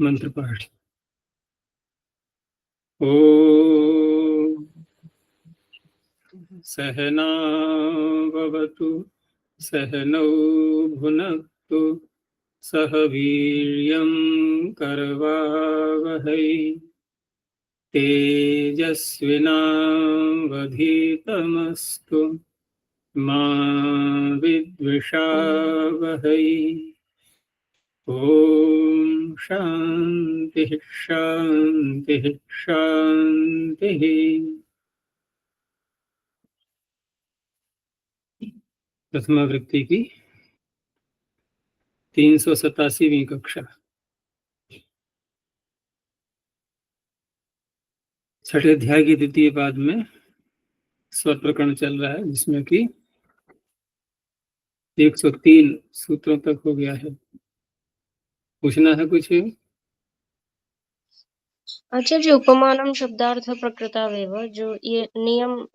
मंत्र पाठ। ओम सहना भवतु सहनौ भुनक्तु सह वीर्यं करवावहै तेजस्विनावधीतमस्तु मा विद्विषावहै। ओम शांति शांति शांति। प्रथमा वृत्ति की 387वीं कक्षा, छठे अध्याय की द्वितीय पाद में स्वर प्रकरण चल रहा है, जिसमें कि 103 सूत्रों तक हो गया है। पूछना है कुछ? आचार्य, उपमानम शब्दार्थ प्रकृतावेव, जो ये नियम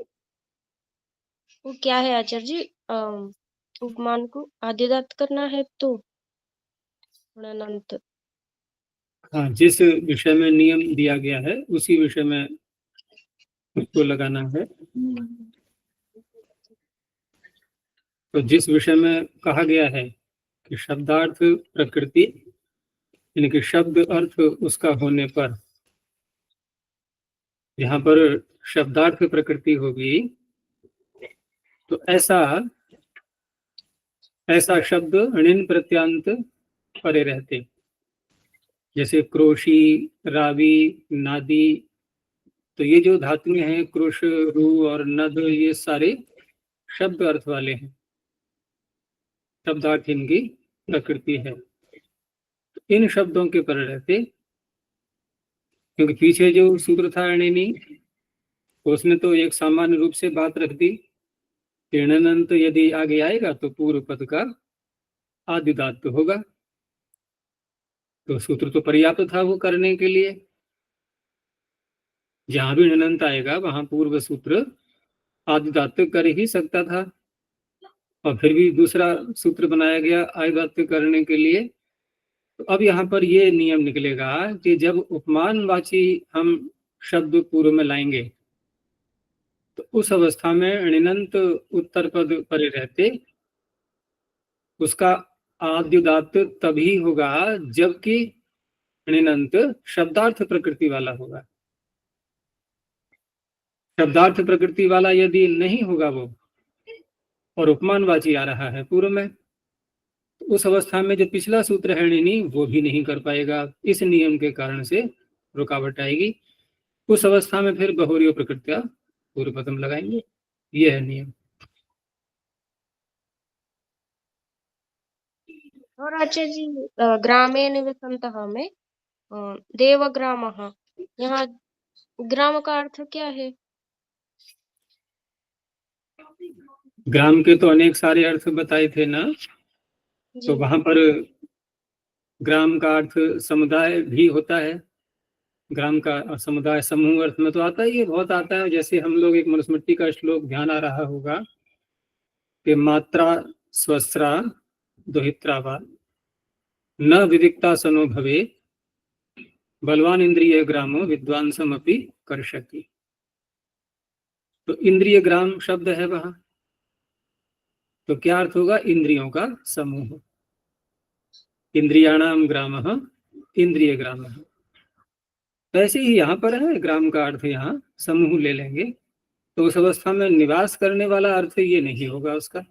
वो क्या है आचार्य जी? उपमान को आद्यदात करना है तो अनंत। हाँ, जिस विषय में नियम दिया गया है उसी विषय में उसको लगाना है। तो जिस विषय में कहा गया है कि शब्दार्थ प्रकृति, यानी कि शब्द अर्थ उसका होने पर, यहाँ पर शब्दार्थ प्रकृति होगी तो ऐसा शब्द ऋण प्रत्यांत परे रहते, जैसे क्रोशी, रावी, नादी। तो ये जो धातुएं हैं क्रोश, रू और नद, ये सारे शब्द अर्थ वाले हैं, शब्दार्थ इनकी प्रकृति है। तो इन शब्दों के पर रहते, क्योंकि पीछे जो सूत्र था ऋणिनी, उसने तो एक सामान्य रूप से बात रख दी। ऋणनंत यदि आगे आएगा तो पूर्व पद का आदिदात होगा, तो सूत्र तो पर्याप्त था वो करने के लिए। जहां भी ऋणनंत आएगा वहां पूर्व सूत्र आदिदात कर ही सकता था, और फिर भी दूसरा सूत्र बनाया गया आदिदात करने के लिए। तो अब यहाँ पर ये नियम निकलेगा कि जब उपमानवाची हम शब्द पूर्व में लाएंगे तो उस अवस्था में ऋणनंत उत्तर पद परे रहते, उसका आद्युदात तभी होगा जबकि ऋणनंत शब्दार्थ प्रकृति वाला होगा। शब्दार्थ प्रकृति वाला यदि नहीं होगा वो, और उपमानवाची आ रहा है पूर्व में, तो उस अवस्था में जो पिछला सूत्र है ऋणी, वो भी नहीं कर पाएगा। इस नियम के कारण से रुकावट आएगी। उस अवस्था में फिर बहुरीय प्रकृतियां पूर्व पदम लगाएंगे। यह है नियम। और आचार्य जी, ग्रामे निवसन्तः में देवग्रामः, यहाँ ग्राम का अर्थ क्या है? ग्राम के तो अनेक सारे अर्थ बताए थे ना, जी। तो वहां पर ग्राम का अर्थ समुदाय भी होता है। ग्राम का समुदाय समूह अर्थ में तो आता ही है, बहुत आता है। जैसे हम लोग एक मनुस्मृति का श्लोक ध्यान आ रहा होगा कि मात्रा स्वस्रा दोहित्रा वा न विविक्ता सनो भवे बलवान इंद्रिय ग्रामो विद्वांसम अपि कर्षति। तो इंद्रिय ग्राम शब्द है वहां, तो क्या अर्थ होगा? इंद्रियों का समूह। इंद्रियाणाम ग्रामः इंद्रिय ग्राम। तो ऐसे ही यहाँ पर है, ग्राम का अर्थ यहाँ समूह ले लेंगे, तो उस अवस्था में निवास करने वाला अर्थ ये नहीं होगा उसका।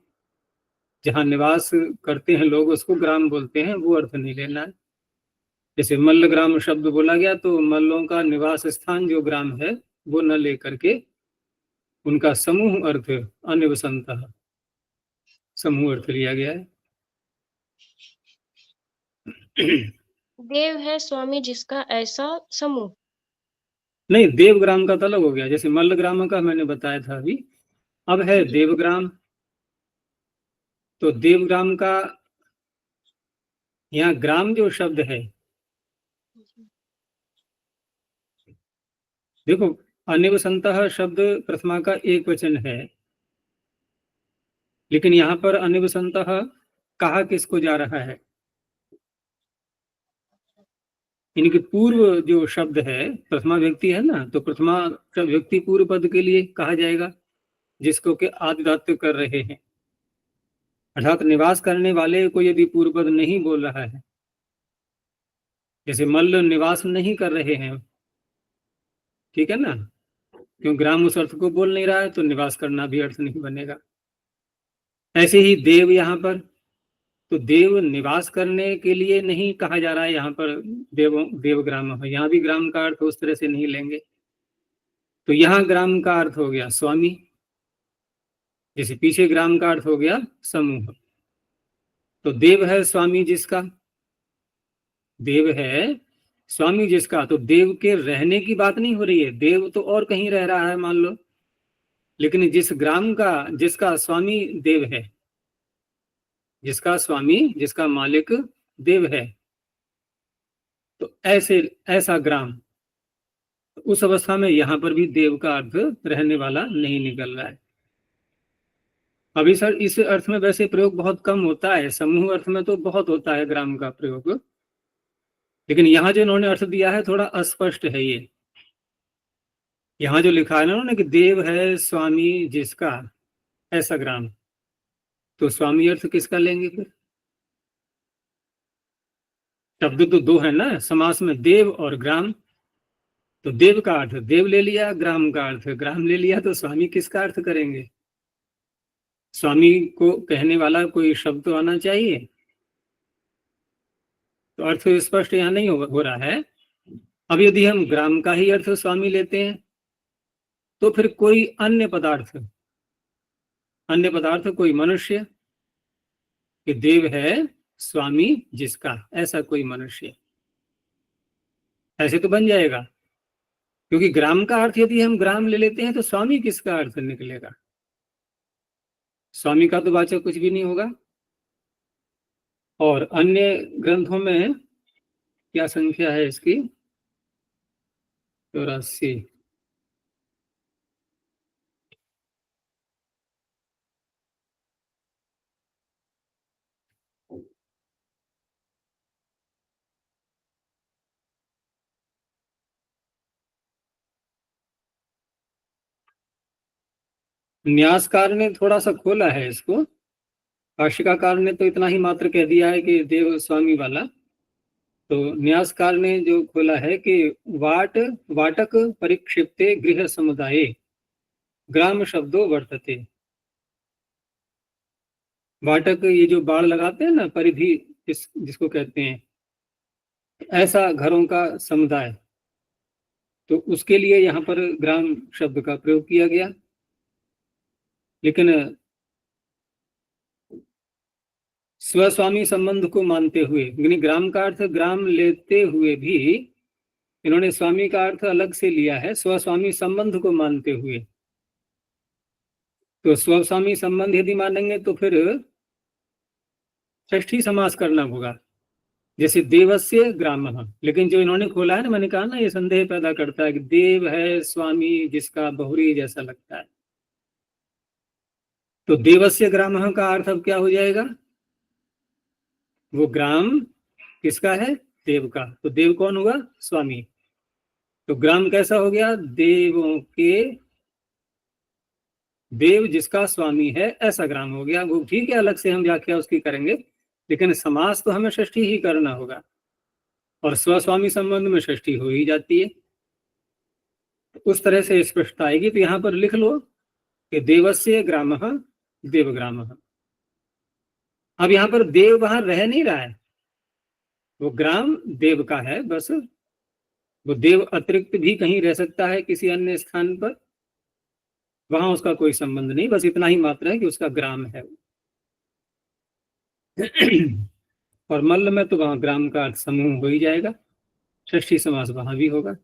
जहाँ निवास करते हैं लोग उसको ग्राम बोलते हैं, वो अर्थ नहीं लेना है। जैसे मल्ल ग्राम शब्द बोला गया तो मल्लों का निवास स्थान जो ग्राम है वो न लेकर के उनका समूह अर्थ अनिवसंतः समूह अर्थ लिया गया है। देव है स्वामी जिसका ऐसा समूह। नहीं, देवग्राम का तो अलग हो गया। जैसे मल्लग्राम का मैंने बताया था अभी, अब है देवग्राम। तो देवग्राम का यहाँ ग्राम जो शब्द है, देखो अनिवसंतः शब्द प्रथमा का एक वचन है, लेकिन यहाँ पर अनिवसंतः कहा किसको जा रहा है? इनके पूर्व जो शब्द है प्रथमा व्यक्ति है ना, तो प्रथमा व्यक्ति पूर्व पद के लिए कहा जाएगा जिसको कि आदिदात्व कर रहे हैं, अर्थात निवास करने वाले को यदि पूर्व पद नहीं बोल रहा है, जैसे मल्ल निवास नहीं कर रहे हैं, ठीक है ना, क्यों ग्राम उस अर्थ को बोल नहीं रहा है तो निवास करना भी अर्थ नहीं बनेगा। ऐसे ही देव यहाँ पर, तो देव निवास करने के लिए नहीं कहा जा रहा है यहाँ पर देव ग्राम है, यहाँ भी ग्राम का अर्थ उस तरह से नहीं लेंगे। तो यहाँ ग्राम का अर्थ हो गया स्वामी, जैसे पीछे ग्राम का अर्थ हो गया समूह। तो देव है स्वामी जिसका, देव है स्वामी जिसका, तो देव के रहने की बात नहीं हो रही है, देव तो और कहीं रह रहा है मान लो, लेकिन जिस ग्राम का जिसका स्वामी देव है, जिसका स्वामी जिसका मालिक देव है, तो ऐसा ग्राम, उस अवस्था में यहां पर भी देव का अर्थ रहने वाला नहीं निकल रहा है। अभी सर इस अर्थ में वैसे प्रयोग बहुत कम होता है, समूह अर्थ में तो बहुत होता है ग्राम का प्रयोग, लेकिन यहाँ जो इन्होंने अर्थ दिया है थोड़ा अस्पष्ट है। ये यहाँ जो लिखा है ना उन्होंने कि देव है स्वामी जिसका ऐसा ग्राम, तो स्वामी अर्थ किसका लेंगे फिर? शब्द तो दो है ना समास में, देव और ग्राम, तो देव का अर्थ देव ले लिया, ग्राम का अर्थ ग्राम ले लिया, तो स्वामी किसका अर्थ करेंगे? स्वामी को कहने वाला कोई शब्द तो आना चाहिए, तो अर्थ स्पष्ट यहाँ नहीं हो रहा है। अब यदि हम ग्राम का ही अर्थ स्वामी लेते हैं तो फिर कोई अन्य पदार्थ कोई मनुष्य, कि देव है स्वामी जिसका ऐसा कोई मनुष्य, ऐसे तो बन जाएगा। क्योंकि ग्राम का अर्थ यदि हम ग्राम ले लेते हैं तो स्वामी किसका अर्थ निकलेगा? स्वामी का तो वाचक कुछ भी नहीं होगा। और अन्य ग्रंथों में क्या संख्या है इसकी? 84। न्यासकार ने थोड़ा सा खोला है इसको, भाष्यकार ने तो इतना ही मात्र कह दिया है कि देव स्वामी वाला, तो न्यासकार ने जो खोला है कि वाटक परिक्षिप्ते गृह समुदाये ग्राम शब्दों वर्तते। वाटक ये जो बाड़ लगाते हैं ना, परिधि जिसको कहते हैं, ऐसा घरों का समुदाय, तो उसके लिए यहाँ पर ग्राम शब्द का प्रयोग किया गया। लेकिन स्वस्वामी संबंध को मानते हुए, यानी ग्राम का अर्थ ग्राम लेते हुए भी इन्होंने स्वामी का अर्थ अलग से लिया है, स्वस्वामी संबंध को मानते हुए। तो स्वस्वामी संबंध यदि मानेंगे तो फिर षष्ठी समास करना होगा, जैसे देवस्य ग्रामः। लेकिन जो इन्होंने खोला है ना, मैंने कहा ना ये संदेह पैदा करता है कि देव है स्वामी जिसका बहुरी जैसा लगता है, तो देवस्य ग्रामः का अर्थ अब क्या हो जाएगा? वो ग्राम किसका है? देव का। तो देव कौन हुआ? स्वामी। तो ग्राम कैसा हो गया? देवों के, देव जिसका स्वामी है ऐसा ग्राम हो गया। वो ठीक है, अलग से हम व्याख्या उसकी करेंगे, लेकिन समास तो हमें षष्ठी ही करना होगा, और स्वस्वामी संबंध में षष्ठी हो ही जाती है। तो उस तरह से स्पष्टता आएगी। तो यहाँ पर लिख लो कि देवस्य ग्रामः देवग्रामः। अब यहाँ पर देव वहां रह नहीं रहा है, वो ग्राम देव का है बस। वो देव अतिरिक्त भी कहीं रह सकता है किसी अन्य स्थान पर, वहां उसका कोई संबंध नहीं, बस इतना ही मात्र है कि उसका ग्राम है। और मल्ल में तो वहां ग्राम का अर्थ समूह हो ही जाएगा, षष्ठी समास वहां भी होगा।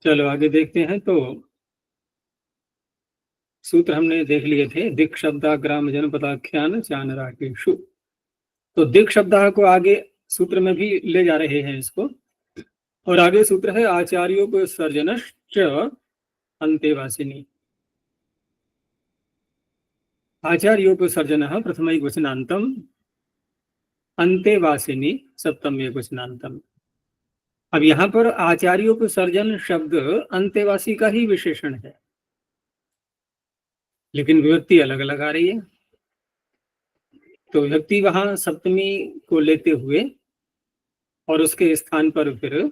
चलो आगे देखते हैं। तो सूत्र हमने देख लिए थे, दिक् शब्दा ग्राम जनपदाख्यान चानराकेषु। तो दिक् शब्दा को आगे सूत्र में भी ले जा रहे हैं इसको, और आगे सूत्र है आचार्यों को सर्जनश्च अंतेवासिनी। आचार्योपसर्जनः प्रथमैकवचनान्तम् अन्तेवासिनी सप्तम्यैकवचनान्तम्। अब यहाँ पर आचार्योपसर्जन शब्द अंतेवासी का ही विशेषण है, लेकिन विभक्ति अलग अलग आ रही है। तो विभक्ति वहां सप्तमी को लेते हुए और उसके स्थान पर फिर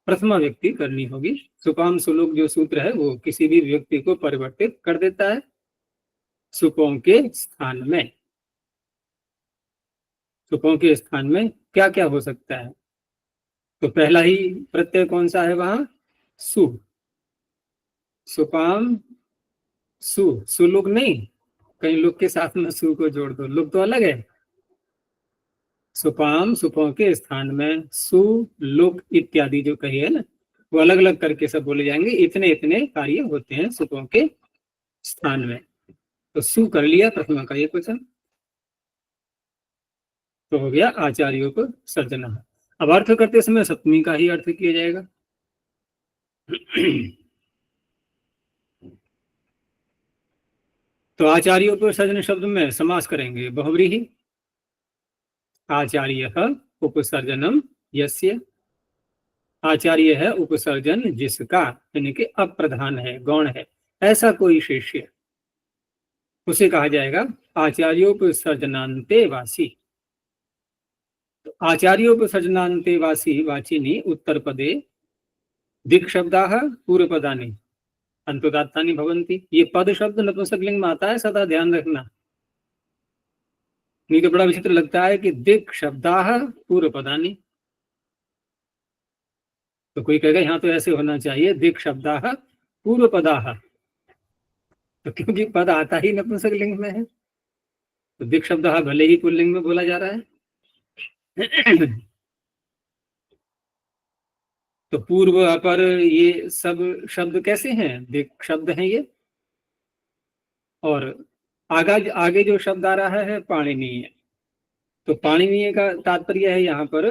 प्रथमा व्यक्ति करनी होगी। सुपाम सुलोक जो सूत्र है वो किसी भी व्यक्ति को परिवर्तित कर देता है सुपों के स्थान में। सुपों के स्थान में क्या क्या हो सकता है? तो पहला ही प्रत्यय कौन सा है वहां? सु। सुपाम सु। सुलुक नहीं, कहीं लुक के साथ में सु को जोड़ दो, लुक तो अलग है। सुपाम सुपों के स्थान में सु लुक इत्यादि जो कही है ना, वो अलग अलग करके सब बोले जाएंगे। इतने इतने कार्य होते हैं सुपों के स्थान में। तो सु कर लिया प्रथमा का ये क्वेश्चन, तो हो गया आचार्योपसर्जन। अब अर्थ करते समय सप्तमी का ही अर्थ किया जाएगा। तो आचार्योपसर्जन शब्द में समास करेंगे बहुव्रीहि। आचार्य उपसर्जनम यस्य। आचार्य है उपसर्जन जिसका, यानी कि अप्रधान है, गौण है, ऐसा कोई शिष्य, उसे कहा जाएगा आचार्योपसर्जनान्ते वासी। तो आचार्योपसर्जनान्ते वासी वाचिनी उत्तर पदे दिक् शब्दाः पूर्वपदानि अंतोदात्तानि भवन्ति। ये पद शब्द नपुंसकलिंग में आता है, सदा ध्यान रखना, नहीं तो बड़ा विचित्र लगता है कि दिक् शब्दाः पूर्वपदानि। तो कोई कहेगा यहाँ तो ऐसे होना चाहिए दिक् शब्दाः पूर्वपदाः, तो क्योंकि पद आता ही नपुंसकलिंग में है, तो दिक् शब्दाः भले ही पुल्लिंग में बोला जा रहा है। तो पूर्व अपर ये सब शब्द कैसे हैं? दिक् शब्द हैं ये। और आगे जो शब्द आ रहा है पाणिनीय, तो पाणिनीय का तात्पर्य है यहाँ पर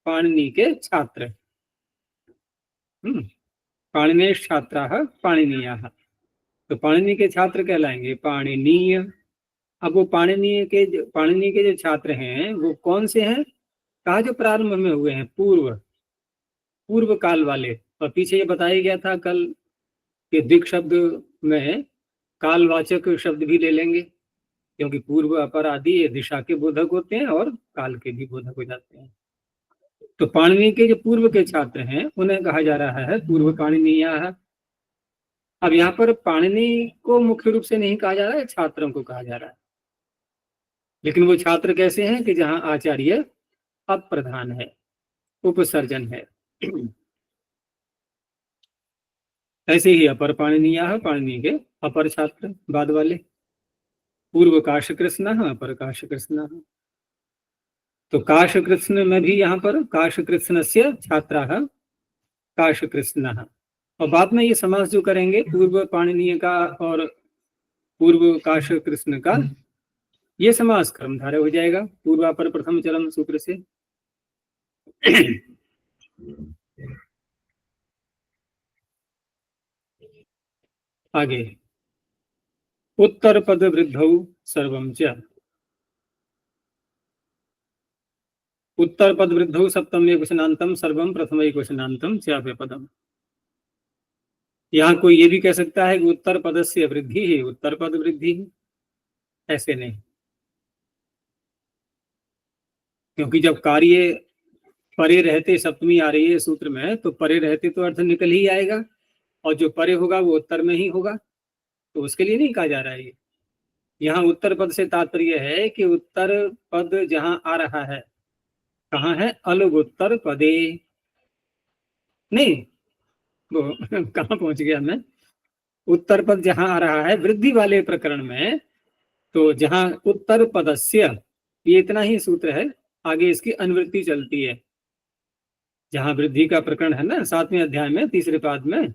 पाणिनि के छात्र। पाणिनेय छात्राः पाणिनीयाः, तो पाणिनि के छात्र कहलाएंगे पाणिनीय। अब वो पाणिनि के जो छात्र हैं वो कौन से हैं? कहा जो प्रारंभ में हुए हैं, पूर्व काल वाले। और पीछे ये बताया गया था कल कि दिक् शब्द में कालवाचक शब्द भी ले लेंगे, क्योंकि पूर्व अपर आदि ये दिशा के बोधक होते हैं और काल के भी बोधक हो जाते हैं। तो पाणिनि के जो पूर्व के छात्र हैं उन्हें कहा जा रहा है पूर्व पाणिनीयाः। अब यहाँ पर पाणिनि को मुख्य रूप से नहीं कहा जा रहा है, छात्रों को कहा जा रहा है। लेकिन वो छात्र कैसे हैं कि जहां आचार्य अप्रधान है, उपसर्जन है। ऐसे ही अपर पाणिनीयाः, पाणिनि के अपर छात्र बाद वाले। पूर्व काशकृत्स्नः अपर काशकृत्स्नः। तो काशकृत्स्न में भी यहाँ पर काशकृत्स्नस्य छात्राः काशकृत्स्नः। और बाद में ये समास जो करेंगे पूर्व पाणिनीय का और पूर्व काशकृत्स्न का, ये समास कर्मधारय हो जाएगा पूर्वापर प्रथम चरम सूत्र से। आगे उत्तर पद वृद्धौ सर्वं च। उत्तर पद वृद्धौ सप्तम्य क्वचनान्तम सर्वम प्रथम क्वचनान्तम चाप्य पदम। यहाँ कोई ये भी कह सकता है कि उत्तर पद से वृद्धि ही उत्तर पद वृद्धि ही, ऐसे नहीं, क्योंकि जब कार्य परे रहते सप्तमी आ रही है सूत्र में, तो परे रहते तो अर्थ निकल ही आएगा, और जो परे होगा वो उत्तर में ही होगा, तो उसके लिए नहीं कहा जा रहा है। यहाँ उत्तर पद से तात्पर्य है कि उत्तर पद जहां आ रहा है, कहाँ है? अलग उत्तर पदे नहीं, वो कहाँ पहुंच गया मैं? उत्तर पद जहां आ रहा है वृद्धि वाले प्रकरण में, तो जहां उत्तर पदस्य, ये इतना ही सूत्र है, आगे इसकी अनुवृत्ति चलती है। जहां वृद्धि का प्रकरण है ना 7वें अध्याय में 3रे पाद में,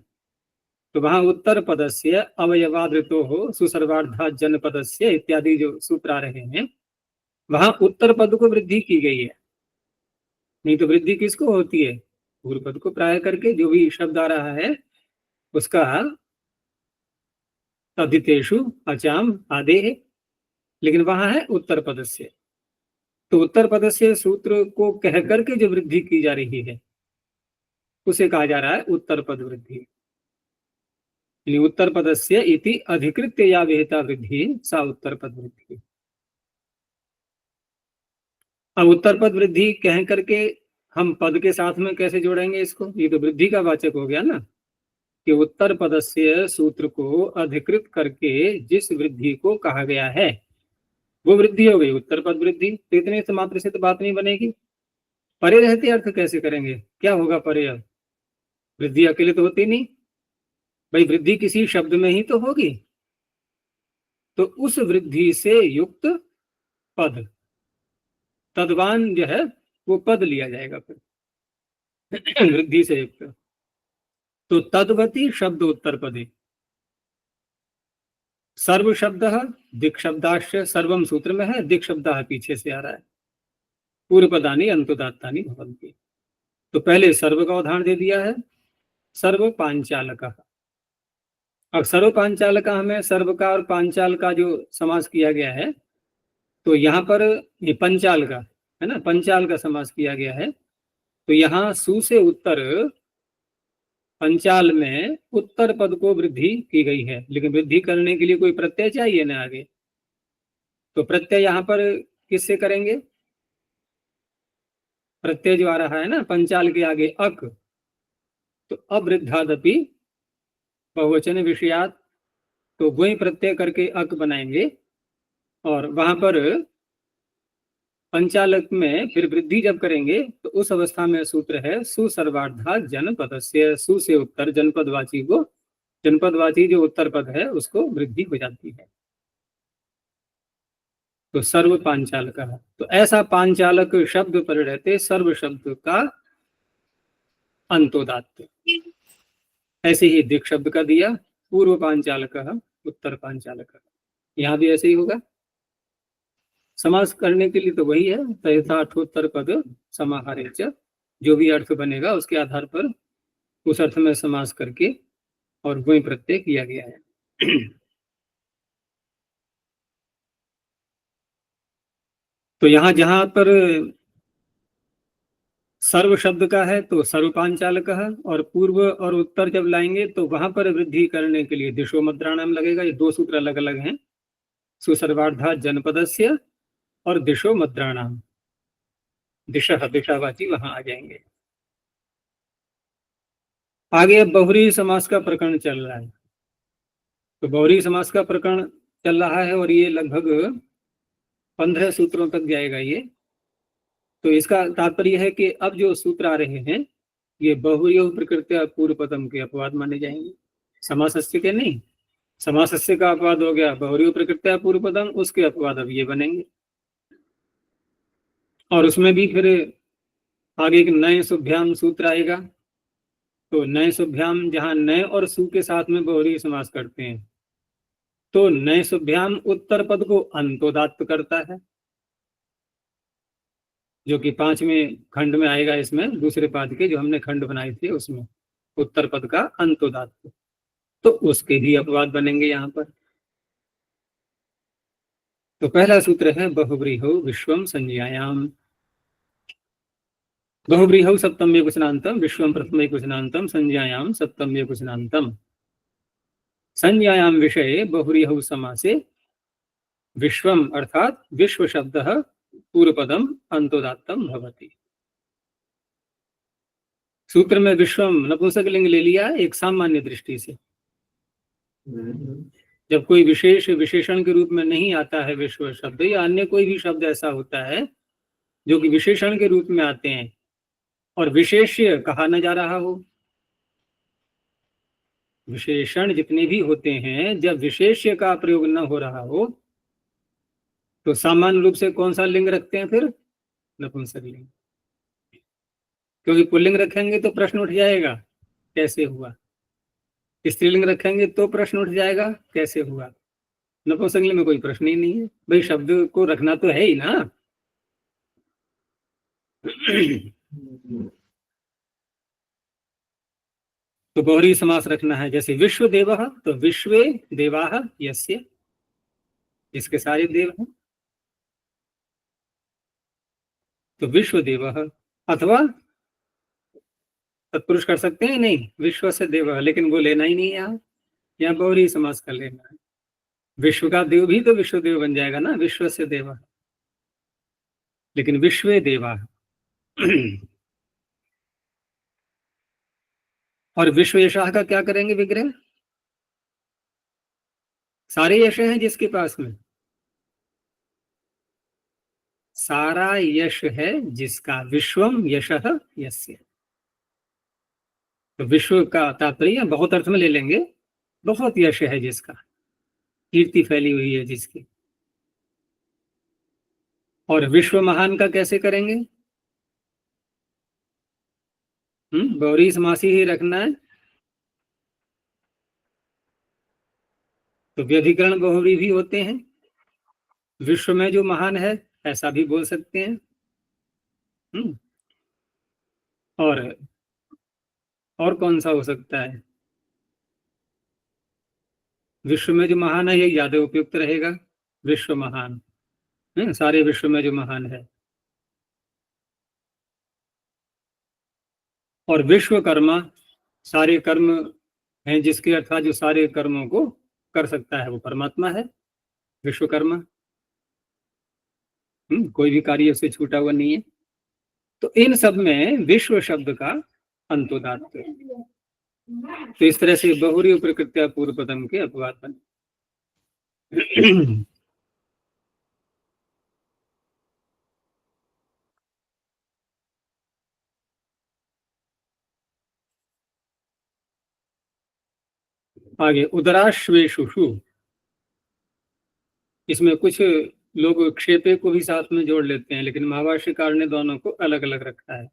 तो वहां उत्तर पदस्य अवयवादृतो हो सुसर्वार्धा जनपदस्य इत्यादि जो सूत्र आ रहे हैं, वहां उत्तर पद को वृद्धि की गई है। नहीं तो वृद्धि किसको होती है? पूर्व पद को प्राय करके जो भी शब्द आ रहा है उसका तदितेषु अचाम आदेः, लेकिन वहां है उत्तर पदस्य। तो उत्तर पदस्य सूत्र को कह करके जो वृद्धि की जा रही है उसे कहा जा रहा है उत्तर पद वृद्धि। यानी उत्तर पदस्य इति अधिकृत्य या विहिता वृद्धि सा उत्तर पद वृद्धि। अब उत्तर पद वृद्धि कह करके हम पद के साथ में कैसे जोड़ेंगे इसको? ये तो वृद्धि का वाचक हो गया ना, कि उत्तर पदस्य सूत्र को अधिकृत करके जिस वृद्धि को कहा गया है वो वृद्धि हो गई उत्तर पद वृद्धि। तो इतने से मात्र से तो बात नहीं बनेगी, परे रहते अर्थ कैसे करेंगे? क्या होगा परे? अब वृद्धि अकेले तो होती नहीं भाई, वृद्धि किसी शब्द में ही तो होगी। तो उस वृद्धि से युक्त पद, तद्वान जो है वो पद लिया जाएगा फिर वृद्धि से युक्त। तो तद्वती शब्द उत्तर पदे, सर्व शब्द दिक् शब्दाश्च सर्वम सूत्र में है, दिक् शब्द पीछे से आ रहा है, पूर्व पदानी अंतुदात्तानि भवन्ति। तो पहले सर्व का उदाहरण दे दिया है, सर्व पांचालक। अब सर्व पांचाल का हमें सर्व का और पांचाल का जो समास किया गया है, तो यहाँ पर ये पंचाल का है ना, पंचाल का समास किया गया है। तो यहाँ सु से उत्तर पंचाल में उत्तर पद को वृद्धि की गई है, लेकिन वृद्धि करने के लिए कोई प्रत्यय चाहिए ना आगे। तो प्रत्यय यहाँ पर किससे करेंगे? प्रत्यय जो आ रहा है ना पंचाल के आगे अक, तो अवृद्धादपि बहुवचन विषयात, तो वही प्रत्यय करके अक बनाएंगे। और वहां पर पंचालक में फिर वृद्धि जब करेंगे तो उस अवस्था में सूत्र है सुसर्वार्धा जनपदस्य। सु से उत्तर जनपदवाची को, जनपदवाची जो उत्तर पद है उसको वृद्धि हो जाती है। तो सर्व पांचालक है। तो ऐसा पांचालक शब्द पर रहते सर्व शब्द का अंतोदात्त। ऐसे ही दिक् शब्द का दिया पूर्व पांचालक उत्तर पांचालक, यहाँ भी ऐसे ही होगा। समास करने के लिए तो वही है, तयथार्थोत्तर पद समाहारे च, जो भी अर्थ बनेगा उसके आधार पर उस अर्थ में समास करके और वही प्रत्यय किया गया है। तो यहाँ जहां पर सर्व शब्द का है तो सर्व पांचालक है, और पूर्व और उत्तर जब लाएंगे तो वहां पर वृद्धि करने के लिए दिशो मद्राणाम लगेगा। ये दो सूत्र अलग अलग हैं, सुसर्वार्धा जनपदस्य और दिशो मद्राणाम, दिशा दिशावाची वहां आ जाएंगे। आगे बहुरी समास का प्रकरण चल रहा है। तो बहुरी समास का प्रकरण चल रहा है और ये लगभग 15 सूत्रों तक जाएगा ये। तो इसका तात्पर्य है कि अब जो सूत्र आ रहे हैं ये बहुरी प्रकृत्या पूर्व पदम के अपवाद माने जाएंगे, समासस्य के नहीं। समासस्य का अपवाद हो गया बहुरी प्रकृत्या पूर्व पदम, उसके अपवाद अब ये बनेंगे। और उसमें भी फिर आगे एक नए सुभ्याम सूत्र आएगा। तो नए सुभ्याम जहां नए और सु के साथ में बहुरी समास करते हैं, तो नए सुभ्याम उत्तर पद को अंतोदात्त करता है, जो कि 5वें खंड में आएगा। इसमें दूसरे पाद के जो हमने खंड बनाए थे उसमें उत्तर पद का अंतोदात्त, तो उसके भी अपवाद बनेंगे यहाँ पर। तो पहला सूत्र है बहुव्रीहौ विश्वम संज्ञायाम। बहुव्रीहौ सप्तम एकवचनांतम, विश्वम प्रथम एकवचनांतम, संज्ञायाम सप्तम एकवचनांतम। संज्ञायाम विषये बहुव्रीहौ समासे विश्वम अर्थात विश्व शब्द पूर्वपदम अंतोदात्तम भवति। सूत्र में विश्वम नपुंसकलिंग ले लिया एक सामान्य दृष्टि से। जब कोई विशेष विशेषण के रूप में नहीं आता है विश्व शब्द, या अन्य कोई भी शब्द ऐसा होता है जो कि विशेषण के रूप में आते हैं और विशेष्य कहा न जा रहा हो। विशेषण जितने भी होते हैं जब विशेष्य का प्रयोग न हो रहा हो तो सामान्य रूप से कौन सा लिंग रखते हैं फिर? नपुंसकलिंग। क्योंकि पुल्लिंग रखेंगे तो प्रश्न उठ जाएगा कैसे हुआ, स्त्रीलिंग रखेंगे तो प्रश्न उठ जाएगा कैसे हुआ। नपुंसकलिंग में कोई प्रश्न ही नहीं है भाई, शब्द को रखना तो है ही ना। तो बहुरी समास रखना है। जैसे विश्व देवः, तो विश्वे देवाः यस्य, जिसके सारे देव हैं, तो विश्व देवः। अथवा तत्पुरुष कर सकते हैं, नहीं विश्व से देवः, लेकिन वो लेना ही नहीं है यहाँ बहुरी समास कर लेना है। विश्व का देव भी तो विश्व देव बन जाएगा ना, विश्व से देवः, लेकिन विश्वे देवा। और विश्व यशाह का क्या करेंगे विग्रह? सारे यश हैं जिसके पास में, सारा यश है जिसका, विश्वम यशः यस्य। तो विश्व का तात्पर्य बहुत अर्थ में ले लेंगे, बहुत यश है जिसका, कीर्ति फैली हुई है जिसकी। और विश्व महान का कैसे करेंगे? बहुरी समासी ही रखना है। तो व्यधिकरण बहुरी भी होते हैं, विश्व में जो महान है ऐसा भी बोल सकते हैं। और कौन सा हो सकता है? विश्व में जो महान है, ये ज्यादा उपयुक्त रहेगा, विश्व महान है, सारे विश्व में जो महान है। और विश्वकर्मा, सारे कर्म हैं जिसके, अर्थात जो सारे कर्मों को कर सकता है वो परमात्मा है, विश्वकर्मा। कोई भी कार्य उससे छूटा हुआ नहीं है। तो इन सब में विश्व शब्द का अंतोदात्त। तो इस तरह से बहुरी प्रकृत्या पूर्व पदम के अपवाद बने। आगे उदराश्वेशुषु, इसमें कुछ लोग क्षेपे को भी साथ में जोड़ लेते हैं, लेकिन महाभाष्यकार ने दोनों को अलग अलग रखा है।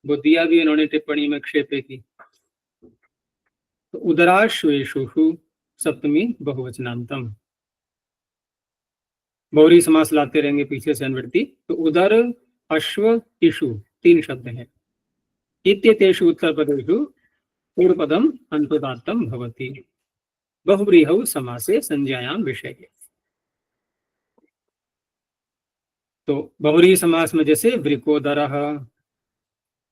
वो दिया भी इन्होंने टिप्पणी में क्षेपे की। तो उदराश्वेशुषु सप्तमी बहुवचनांतम, बहुरी समास लाते रहेंगे पीछे से अनुवृत्ति। तो उदर अश्व इषु 3 शब्द हैं। इत्येतेषु उत्तरपदेषु पूर्वपदम अंतोदात्तम भवति बहुव्रीहौ समासे संज्ञायाम विषये। तो बहुरी समास में जैसे वृकोदरः,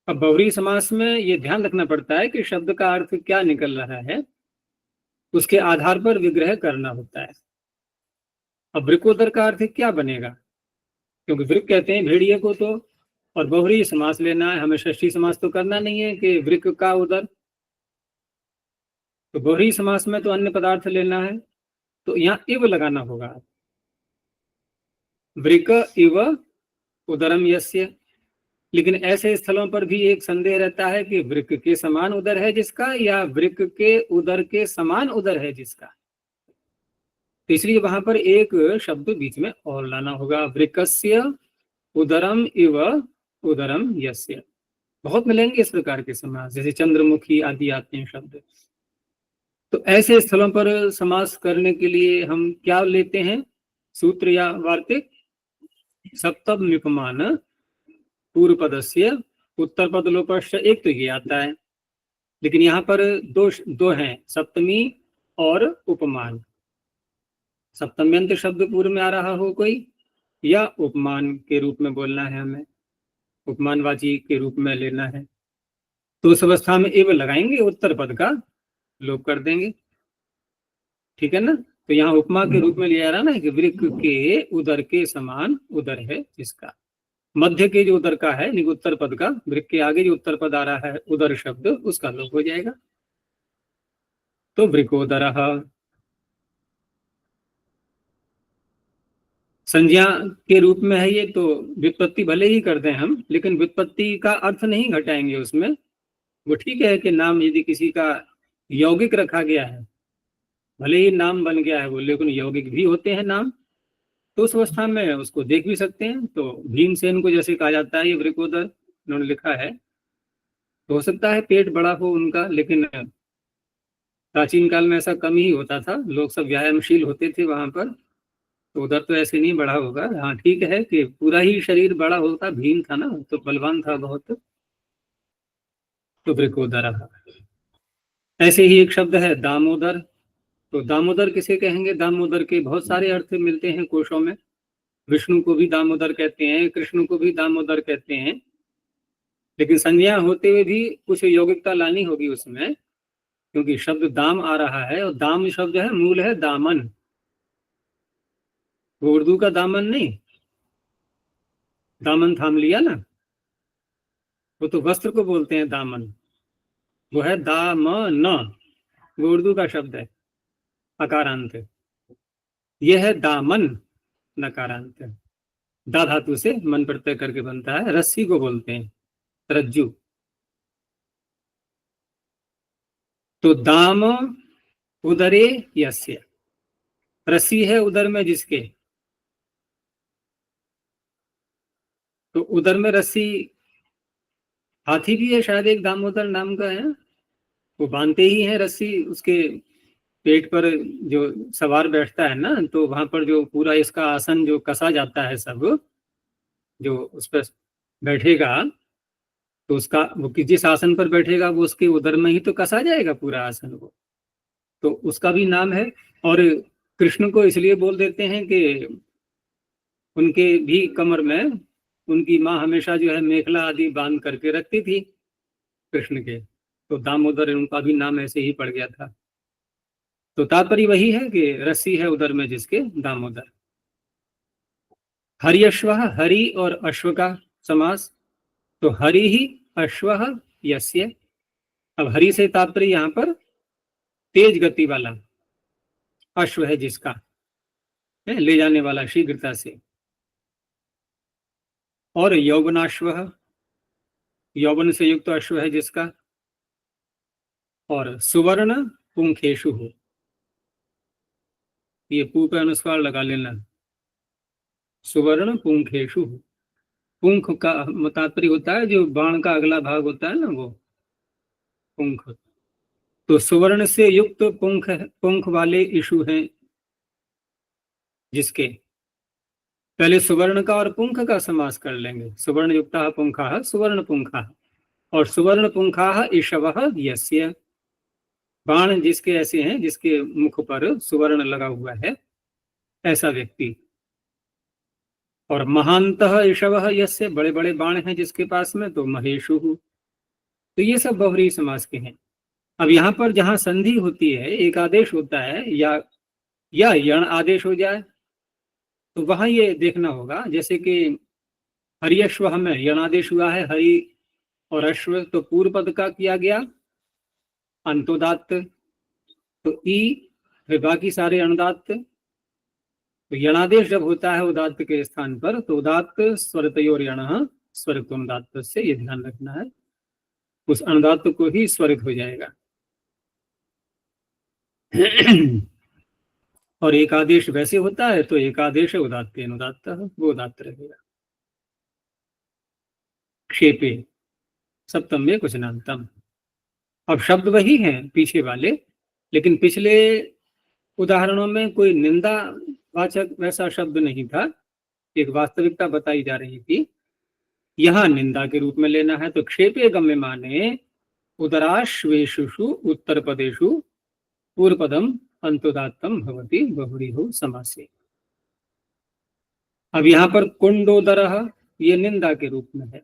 अब बहुरी समास में ये ध्यान रखना पड़ता है कि शब्द का अर्थ क्या निकल रहा है, उसके आधार पर विग्रह करना होता है। अब वृकोदर का अर्थ क्या बनेगा? क्योंकि वृक कहते हैं भेड़िए को, तो और बहुरी समास लेना है, हमें षष्ठी समास तो करना नहीं है कि वृक का उदर। तो बहुरी समास में तो अन्य पदार्थ लेना है, तो यहाँ इव लगाना होगा, वृक इव उदरम यस्य। लेकिन ऐसे स्थलों पर भी एक संदेह रहता है कि वृक के समान उदर है जिसका, या वृक के उदर के समान उदर है जिसका। तो इसलिए वहां पर एक शब्द बीच में और लाना होगा, वृकस्य उदरम इव उदरम यस्य। बहुत मिलेंगे इस प्रकार के समास, जैसे चंद्रमुखी आदि आते हैं शब्द। तो ऐसे स्थलों पर समास करने के लिए हम क्या लेते हैं सूत्र या वार्तिक? सप्तम निपमान पूर्व पदस्य उत्तर पद लोपश्च, एक तो ये आता है, लेकिन यहाँ पर दो हैं, सप्तमी और उपमान। सप्तम्यंत शब्द पूर्व में आ रहा हो कोई, या उपमान के रूप में बोलना है, हमें उपमानवाची के रूप में लेना है, तो उस अवस्था में एव लगाएंगे, उत्तर पद का लोप कर देंगे। ठीक है ना? तो यहाँ उपमा के रूप में लिया जा रहा ना कि वृक के उदर के समान उदर है जिसका। मध्य के जो उदर का है, उत्तर पद का, वृक के आगे जो उत्तर पद आ रहा है उदर शब्द, उसका लोप हो जाएगा। तो वृकोदरः संज्ञा के रूप में है ये, तो व्युत्पत्ति भले ही कर दें हम, लेकिन व्युत्पत्ति का अर्थ नहीं घटाएंगे उसमें। वो ठीक है कि नाम यदि किसी का यौगिक रखा गया है, भले ही नाम बन गया है वो, लेकिन यौगिक भी होते हैं नाम, तो उस अवस्था में उसको देख भी सकते हैं। तो भीमसेन को जैसे कहा जाता है ये वृकोदर, उन्होंने लिखा है, तो हो सकता है पेट बड़ा हो उनका, लेकिन प्राचीन काल में ऐसा कम ही होता था, लोग सब व्यायामशील होते थे वहां पर, तो उधर तो ऐसे नहीं बढ़ा होगा। हाँ ठीक है कि पूरा ही शरीर बड़ा होता, भीम था ना, तो बलवान था बहुत। तो वृकोदर ऐसे ही एक शब्द है दामोदर। तो दामोदर किसे कहेंगे? दामोदर के बहुत सारे अर्थ मिलते हैं कोशों में। विष्णु को भी दामोदर कहते हैं, कृष्ण को भी दामोदर कहते हैं, लेकिन संज्ञा होते हुए भी कुछ यौगिकता लानी होगी उसमें, क्योंकि शब्द दाम आ रहा है, और दाम शब्द है मूल है दामन, वो उर्दू का दामन नहीं, दामन थाम लिया ना, वो तो वस्त्र को बोलते हैं दामन, वो है दामन, वो उर्दू का शब्द है अकारांत। यह है दामन नकारांत। दा धातु से मन प्रत्यय करके बनता है। रस्सी को बोलते हैं रज्जू। तो दाम उदरे यस्य, रस्सी है उदर में जिसके, तो उदर में रस्सी, हाथी भी है शायद एक दामोदर नाम का है, वो बांधते ही है रस्सी उसके पेट पर, जो सवार बैठता है ना, तो वहां पर जो पूरा इसका आसन जो कसा जाता है सब, जो उस पर बैठेगा, तो उसका वो जिस आसन पर बैठेगा वो उसके उदर में ही तो कसा जाएगा पूरा आसन वो, तो उसका भी नाम है। और कृष्ण को इसलिए बोल देते हैं कि उनके भी कमर में उनकी माँ हमेशा जो है मेखला आदि बांध करके रखती थी कृष्ण के, तो दामोदर उनका भी नाम ऐसे ही पड़ गया था। तो तात्पर्य वही है कि रस्सी है उदर में जिसके, दामोदर। हरियश्व, हरि और अश्व का समास, तो हरि ही अश्व यस्य। अब हरि से तात्पर्य यहाँ पर तेज गति वाला अश्व है जिसका, है ले जाने वाला शीघ्रता से। और यौवनाश्व, यौवन से युक्त अश्व है जिसका। और सुवर्ण पुंखेशु हो, ये पू पे अनुस्वार लगा लेना, सुवर्ण पुंखेशु। पुंख का तात्पर्य होता है जो बाण का अगला भाग होता है ना, वो पुंख। तो सुवर्ण से युक्त पुंख, पुंख वाले इशु हैं जिसके। पहले सुवर्ण का और पुंख का समास कर लेंगे। सुवर्ण युक्ता पुंखा सुवर्ण पुंखा, और सुवर्ण पुंखा ईशव यस्य, बाण जिसके ऐसे हैं जिसके मुख पर सुवर्ण लगा हुआ है, ऐसा व्यक्ति। और महांतः ईशव यस्य, बड़े बड़े बाण हैं जिसके पास में, तो महेशु। तो ये सब बहुव्रीहि समास के हैं। अब यहाँ पर जहाँ संधि होती है, एक आदेश होता है, या यण आदेश हो जाए, तो वहां ये देखना होगा। जैसे कि हरियश्व में यणादेश हुआ है, हरि और अश्व, तो पूर्व पद का किया गया अंतोदात्त, तो ई, फिर बाकी सारे अणुदात्त। तो यणादेश जब होता है उदात्त के स्थान पर, तो उदात्त स्वरतयोर यण स्वरितोनुदात्त से, ये ध्यान रखना है, उस अनुदात्त को ही स्वरित हो जाएगा। और एक आदेश वैसे होता है, तो एक आदेश है उदात्त अनुदात्त, वो उदात्त रहेगा। क्षेपे सप्तम में कुछ नान्तम। अब शब्द वही हैं पीछे वाले, लेकिन पिछले उदाहरणों में कोई निंदा वाचक वैसा शब्द नहीं था, एक वास्तविकता बताई जा रही थी। यहाँ निंदा के रूप में लेना है। तो क्षेपे गम्य माने उदराश्वेषु उत्तर पदेशु पूर्व पदम अंतोदात्तम भवति बहुव्रीहि समासे। अब यहाँ पर कुंडोदरः, ये निंदा के रूप में है।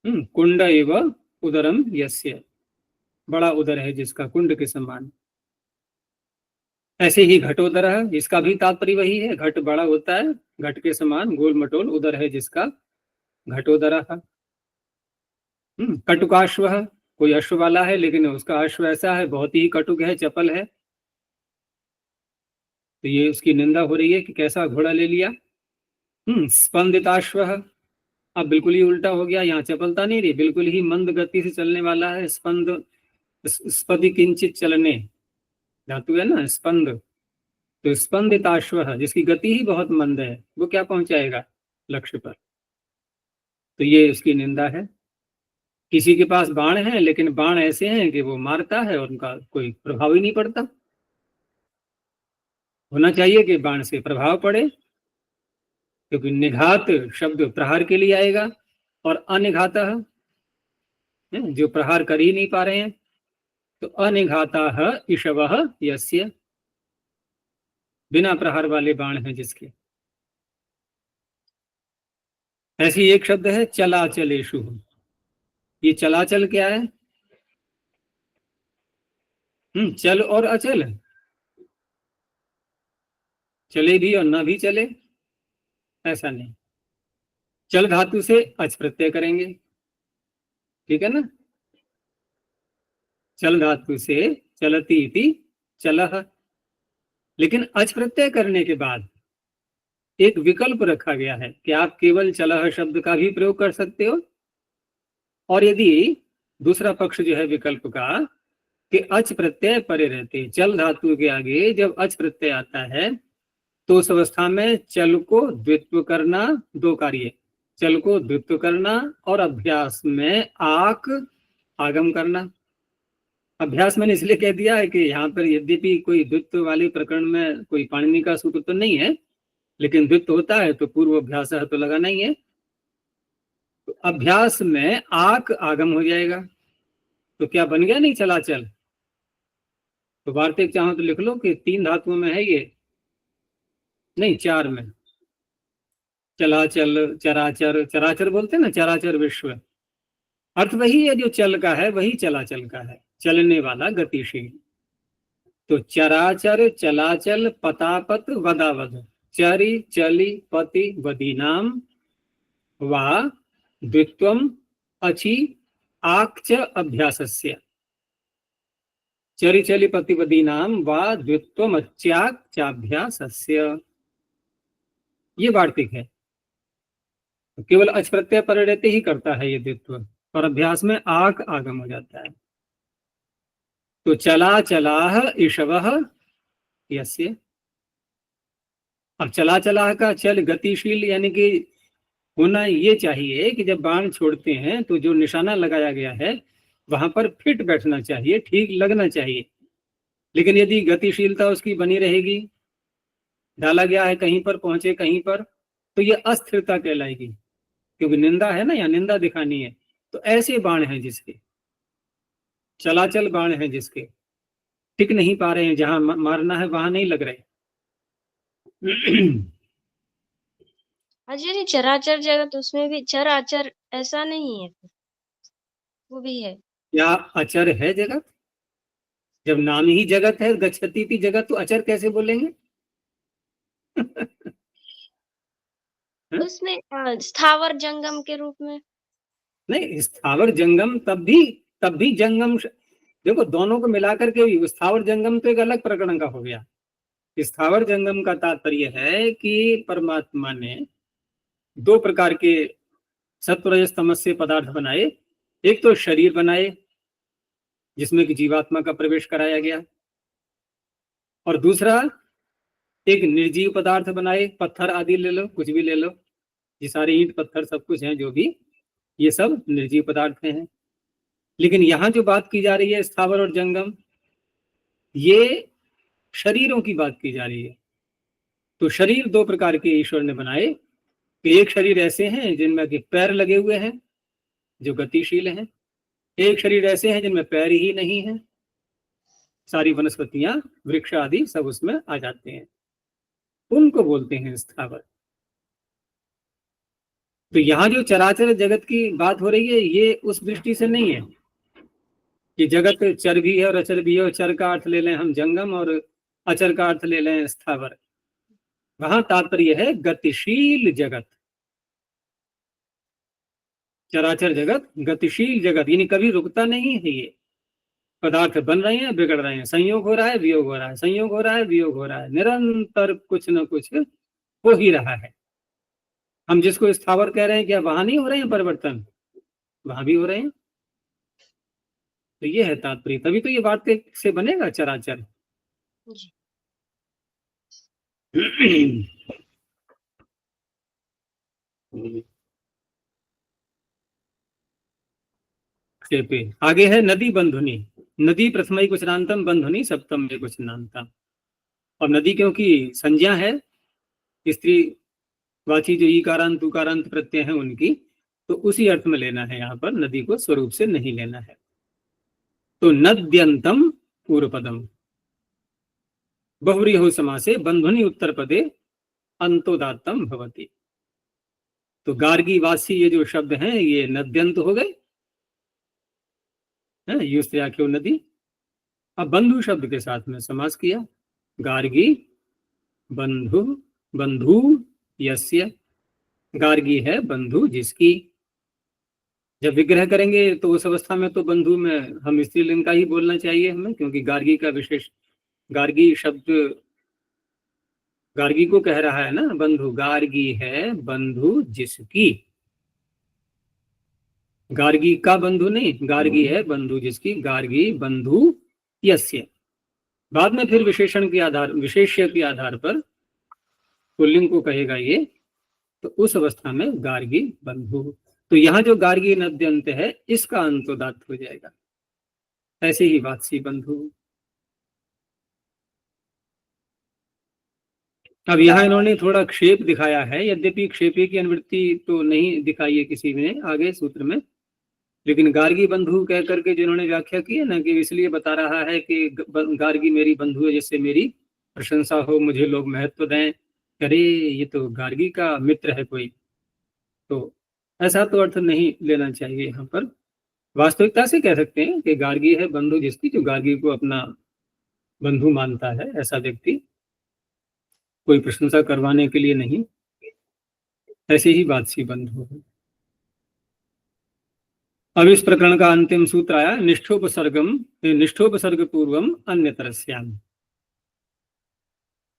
कुंड एव उदरम यस्य, बड़ा उदर है जिसका, कुंड के समान। ऐसे ही घटोदरः, इसका भी तात्पर्य वही है, घट बड़ा होता है, घट के समान गोल मटोल उदर है जिसका, घटोदरः। कटुकाश्व, कोई अश्व वाला है लेकिन उसका अश्व ऐसा है, बहुत ही कटुक है, चपल है, तो ये उसकी निंदा हो रही है कि कैसा घोड़ा ले लिया। स्पंदिताश्व, अब बिल्कुल ही उल्टा हो गया, यहाँ चपलता नहीं रही, बिल्कुल ही मंद गति से चलने वाला है। स्पंद, स्पदि किंचित चलने धातु है ना, स्पंद। तो स्पंदिताश्व, जिसकी गति ही बहुत मंद है, वो क्या पहुंचाएगा लक्ष्य पर, तो ये उसकी निंदा है। किसी के पास बाण है, लेकिन बाण ऐसे हैं कि वो मारता है और उनका कोई प्रभाव ही नहीं पड़ता। होना चाहिए कि बाण से प्रभाव पड़े, क्योंकि निघात शब्द प्रहार के लिए आएगा, और अनिघात जो प्रहार कर ही नहीं पा रहे हैं, तो अनिघाता इषवः यस्य, बिना प्रहार वाले बाण हैं जिसके। ऐसी एक शब्द है चलाचलेषु। ये चलाचल क्या है? चल और अचल, चले भी और ना भी चले, ऐसा नहीं। चल धातु से अच प्रत्यय करेंगे, ठीक है ना। चल धातु से चलती इति चलः, लेकिन अच प्रत्यय करने के बाद एक विकल्प रखा गया है कि आप केवल चलः शब्द का भी प्रयोग कर सकते हो, और यदि दूसरा पक्ष जो है विकल्प का कि अच प्रत्यय परे रहते, चल धातु के आगे जब अच प्रत्यय आता है तो उस अवस्था में चल को द्वित्व करना, दो कार्य, चल को द्वित्व करना और अभ्यास में आक आगम करना। अभ्यास मैंने इसलिए कह दिया है कि यहाँ पर यद्यपि कोई द्वित्व वाले प्रकरण में कोई पाणिनि का सूत्र तो नहीं है, लेकिन द्वित्व होता है तो पूर्व अभ्यास तो लगाना ही है। तो अभ्यास में आक आगम हो जाएगा, तो क्या बन गया नहीं चलाचल। तो वार्तिक चाहो तो लिख लो कि 3 धातुओं में है ये, नहीं 4 में। चलाचल, चराचर, चराचर बोलते हैं ना, चराचर विश्व, अर्थ वही है जो चल का है, वही चलाचल का है, चलने वाला, गतिशील। तो चराचर, चलाचल, पतापत, वदावद, चरि चलि पति वदीनाम वा द्वित्वम अचि आक्च अभ्यासस्य। चरि चलि पति वदीनाम वा द्वित्वम अच्याक्चाभ्यासस्य, ये वार्तिक है। तो केवल अच प्रत्यय पर रहते ही करता है ये द्वित्व, और अभ्यास में आक आगम हो जाता है। तो चला चलाह ईशवः यस्य। अब चला चलाह का चल गतिशील यानी कि होना ये चाहिए कि जब बाण छोड़ते हैं तो जो निशाना लगाया गया है वहां पर फिट बैठना चाहिए, ठीक लगना चाहिए। लेकिन यदि गतिशीलता उसकी बनी रहेगी, डाला गया है कहीं पर पहुंचे कहीं पर, तो ये अस्थिरता कहलाएगी, क्योंकि निंदा है ना, यहाँ निंदा दिखानी है। तो ऐसे बाण हैं जिसके, चलाचल बाण हैं जिसके टिक नहीं पा रहे हैं, जहां मारना है वहां नहीं लग रहे। अजय चराचर जगत, उसमें भी चर आचर ऐसा नहीं है, वो भी है। क्या अचर है जगत? जब नाम ही जगत है, गच्छति थी जगत, तो अचर कैसे बोलेंगे? उसमें स्थावर जंगम के रूप में नहीं, स्थावर जंगम तब भी जंगम देखो, दोनों को मिलाकर के स्थावर जंगम तो एक अलग प्रकरण का हो गया। स्थावर जंगम का तात्पर्य है कि परमात्मा ने 2 प्रकार के सत्वरजस तमस से पदार्थ बनाए। एक तो शरीर बनाए जिसमें कि जीवात्मा का प्रवेश कराया गया, और दूसरा एक निर्जीव पदार्थ बनाए, पत्थर आदि ले लो, कुछ भी ले लो, ये सारे ईंट पत्थर सब कुछ हैं जो भी, ये सब निर्जीव पदार्थ हैं। लेकिन यहाँ जो बात की जा रही है स्थावर और जंगम, ये शरीरों की बात की जा रही है। तो शरीर 2 प्रकार के ईश्वर ने बनाए, कि एक शरीर ऐसे हैं जिनमें कि पैर लगे हुए हैं जो गतिशील हैं, एक शरीर ऐसे हैं जिनमें पैर ही नहीं है, सारी वनस्पतियां वृक्ष आदि सब उसमें आ जाते हैं, उनको बोलते हैं स्थावर। तो यहाँ जो चराचर जगत की बात हो रही है ये उस दृष्टि से नहीं है कि जगत चर भी है और अचर भी है, और चर का अर्थ ले लें हम जंगम और अचर का अर्थ ले लें स्थावर। वहां तात्पर्य है गतिशील जगत, चराचर जगत गतिशील जगत, यानी कभी रुकता नहीं है। ये पदार्थ बन रहे हैं, बिगड़ रहे हैं, संयोग हो रहा है, वियोग हो रहा है, संयोग हो रहा है, वियोग हो रहा है, निरंतर कुछ न कुछ हो ही रहा है। हम जिसको स्थावर कह रहे हैं, क्या वहां नहीं हो रहे हैं परिवर्तन? वहां भी हो रहे हैं। तो ये है तात्पर्य, तभी तो ये वार्तिक से बनेगा चराचर। पे आगे है नदी बंधुनी। नदी प्रथम कुशनांतम, बंधुनी सप्तम कुशनांतम। और नदी क्योंकि संज्ञा है, स्त्री वाची जो ईकारांत उकारांत प्रत्यय है उनकी, तो उसी अर्थ में लेना है। यहाँ पर नदी को स्वरूप से नहीं लेना है। तो नद्यंतम पूर्वपदम, बहुव्रीहि समासे बंधुनि उत्तर पदे अंतोदात्तम भवति। तो गार्गी वासी ये जो शब्द हैं ये नद्यंत हो गए, युस्त्याख्यो नदी। अब बंधु शब्द के साथ में समास किया, गार्गी बंधु, बंधु यस्य, गार्गी है बंधु जिसकी। जब विग्रह करेंगे तो उस अवस्था में तो बंधु में हम स्त्रीलिंग का ही बोलना चाहिए हमें, क्योंकि गार्गी का विशेष, गार्गी शब्द गार्गी को कह रहा है ना बंधु, गार्गी है बंधु जिसकी, गार्गी का बंधु नहीं, गार्गी है बंधु जिसकी, गार्गी बंधु यस्य। बाद में फिर विशेषण के आधार, विशेष्य के आधार पर पुल्लिंग को कहेगा ये, तो उस अवस्था में गार्गी बंधु। तो यहाँ जो गार्गी नद्यंत है इसका अंतोदात्त हो जाएगा, ऐसे ही वात्सी बंधु। अब यहाँ इन्होंने थोड़ा क्षेप दिखाया है, यद्यपि क्षेपी की अनुवृत्ति तो नहीं दिखाई है किसी ने आगे सूत्र में, लेकिन गार्गी बंधु कह करके जिन्होंने व्याख्या की है ना, कि इसलिए बता रहा है कि गार्गी मेरी बंधु है जिससे मेरी प्रशंसा हो, मुझे लोग महत्व दें, अरे ये तो गार्गी का मित्र है कोई, तो ऐसा तो अर्थ नहीं लेना चाहिए यहाँ पर। वास्तविकता से कह सकते हैं कि गार्गी है बंधु जिसकी, जो गार्गी को अपना बंधु मानता है ऐसा व्यक्ति, कोई प्रशंसा करवाने के लिए नहीं, ऐसे ही वात्सी बंधु है। अब इस प्रकरण का अंतिम सूत्र आया, निष्ठोपसर्ग पूर्वम अन्यतरस्याम।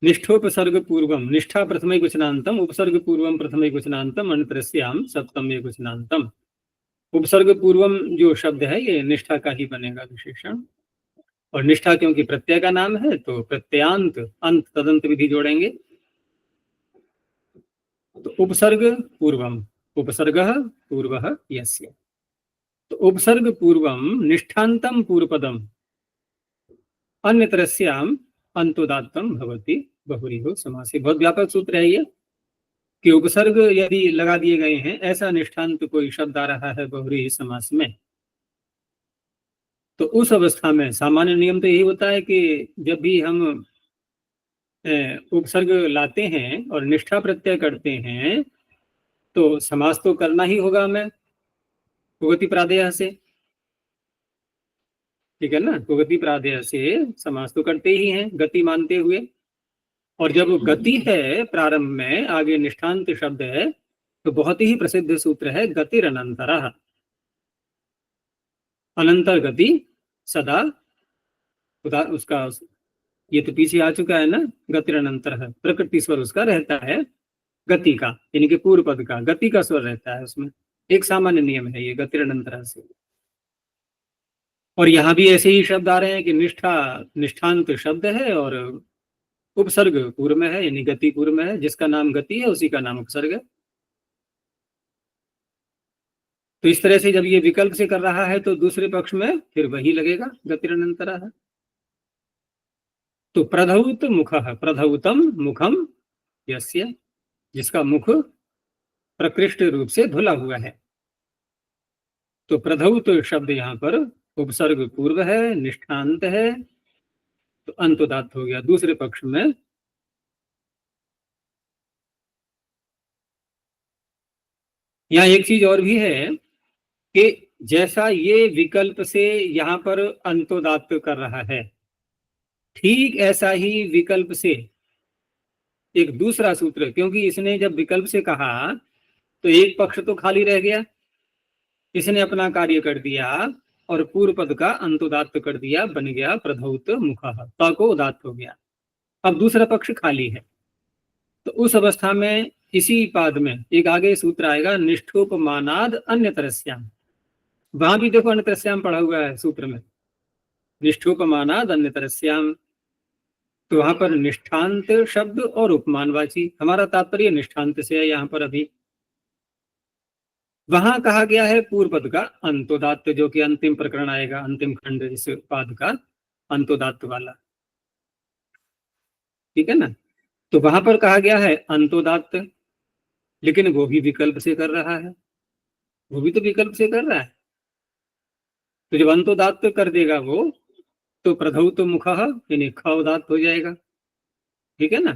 निष्ठोपसर्ग पूर्वम, निष्ठा प्रथमैकवचनान्तम, उपसर्ग पूर्वम प्रथमैकवचनान्तम, अन्यतरस्याम सप्तमैकवचनान्तम। उपसर्ग पूर्वम जो शब्द है ये निष्ठा का ही बनेगा विशेषण, और निष्ठा क्योंकि प्रत्यय का नाम है तो प्रत्ययांत अंत तदंत विधि जोड़ेंगे। तो उपसर्ग पूर्वम, उपसर्गः पूर्वः यस्य, तो उपसर्ग पूर्वम निष्ठान्तम पूर्वपदम अन्यतरस्याम अंतोदात्तम भवति बहुव्रीहि समासे। बहुत व्यापक सूत्र है ये, कि उपसर्ग यदि लगा दिए गए हैं, ऐसा निष्ठांत कोई शब्द आ रहा है बहुव्रीहि समास में, तो उस अवस्था में सामान्य नियम तो यही होता है कि जब भी हम उपसर्ग लाते हैं और निष्ठा प्रत्यय करते हैं तो समास तो करना ही होगा हमें कुगति प्रादेय से, ठीक है ना, कुगति प्रादेय से समास तो करते ही हैं गति मानते हुए। और जब गति है प्रारंभ में, आगे निष्ठांत शब्द है, तो बहुत ही प्रसिद्ध सूत्र है गतिरनंतरः, अनंतर गति सदा, उसका ये तो पीछे आ चुका है ना, गतिरनंतरः, प्रकृति स्वर उसका रहता है गति का, यानी कि पूर्व पद का गति का स्वर रहता है उसमें, एक सामान्य नियम है ये गतिरनंतरः से। और यहाँ भी ऐसे ही शब्द आ रहे हैं कि निष्ठा निष्ठांत शब्द है और उपसर्ग पूर्व में है, यानी गति पूर्व में है, जिसका नाम गति है उसी का नाम उपसर्ग है। तो इस तरह से जब ये विकल्प से कर रहा है तो दूसरे पक्ष में फिर वही लगेगा गतिरनंतरः। तो प्रधौत मुखः, प्रधौतम मुखम यस्य, जिसका मुख प्रकृष्ट रूप से धुला हुआ है। तो प्रधौत शब्द यहाँ पर उपसर्ग पूर्व है, निष्ठांत है, तो अंतोदात्त हो गया दूसरे पक्ष में। यहाँ एक चीज और भी है कि जैसा ये विकल्प से यहाँ पर अंतोदात्त कर रहा है, ठीक ऐसा ही विकल्प से एक दूसरा सूत्र, क्योंकि इसने जब विकल्प से कहा तो एक पक्ष तो खाली रह गया, इसने अपना कार्य कर दिया और पूर्व पद का अंतोदात्त कर दिया, बन गया प्रधौत मुखः, त को उदात्त हो गया। अब दूसरा पक्ष खाली है, तो उस अवस्था में इसी पाद में एक आगे सूत्र आएगा, निष्ठोपमानाद अन्यतरस्याम। वहां भी देखो अन्यतरस्याम पढ़ा हुआ है सूत्र में, निष्ठोपमानाद अन्यतरस्याम। तो वहां पर निष्ठांत शब्द और उपमानवाची, हमारा तात्पर्य निष्ठांत से है यहाँ पर अभी। वहां कहा गया है पूर्व पद का अंतोदात्त, जो कि अंतिम प्रकरण आएगा, अंतिम खंड इस पाद का अंतोदात्त वाला, ठीक है ना। तो वहां पर कहा गया है अंतोदात्त, लेकिन वो भी विकल्प से कर रहा है, वो भी तो विकल्प से कर रहा है। तो जब अंतोदात्त कर देगा वो, तो प्रधौत मुखः यानी ख उदात्त हो जाएगा, ठीक है ना।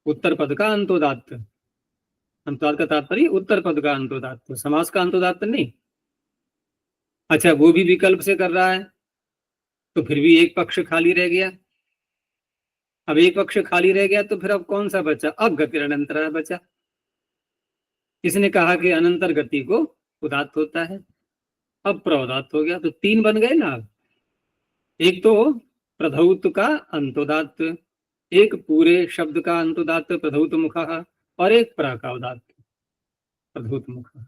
उत्तर पद का अंतोदात्त, अंतोदात्त का तात्पर्य उत्तर पद का अंतोदात्त, समास का अंतोदात्त नहीं। अच्छा, वो भी विकल्प से कर रहा है, तो फिर भी एक पक्ष खाली रह गया। अब एक पक्ष खाली रह गया तो फिर अब कौन सा बचा? अब गति अनंतर बचा। इसने कहा कि अनंतर गति को उदात्त होता है, अब प्रउदात्त हो गया, तो तीन बन गए ना। अब एक तो प्रधौत का अंतोदात्त, एक पूरे शब्द का अंतोदात्त प्रधौत मुखः, और एक प्र का उदात्त प्रधौत मुखः।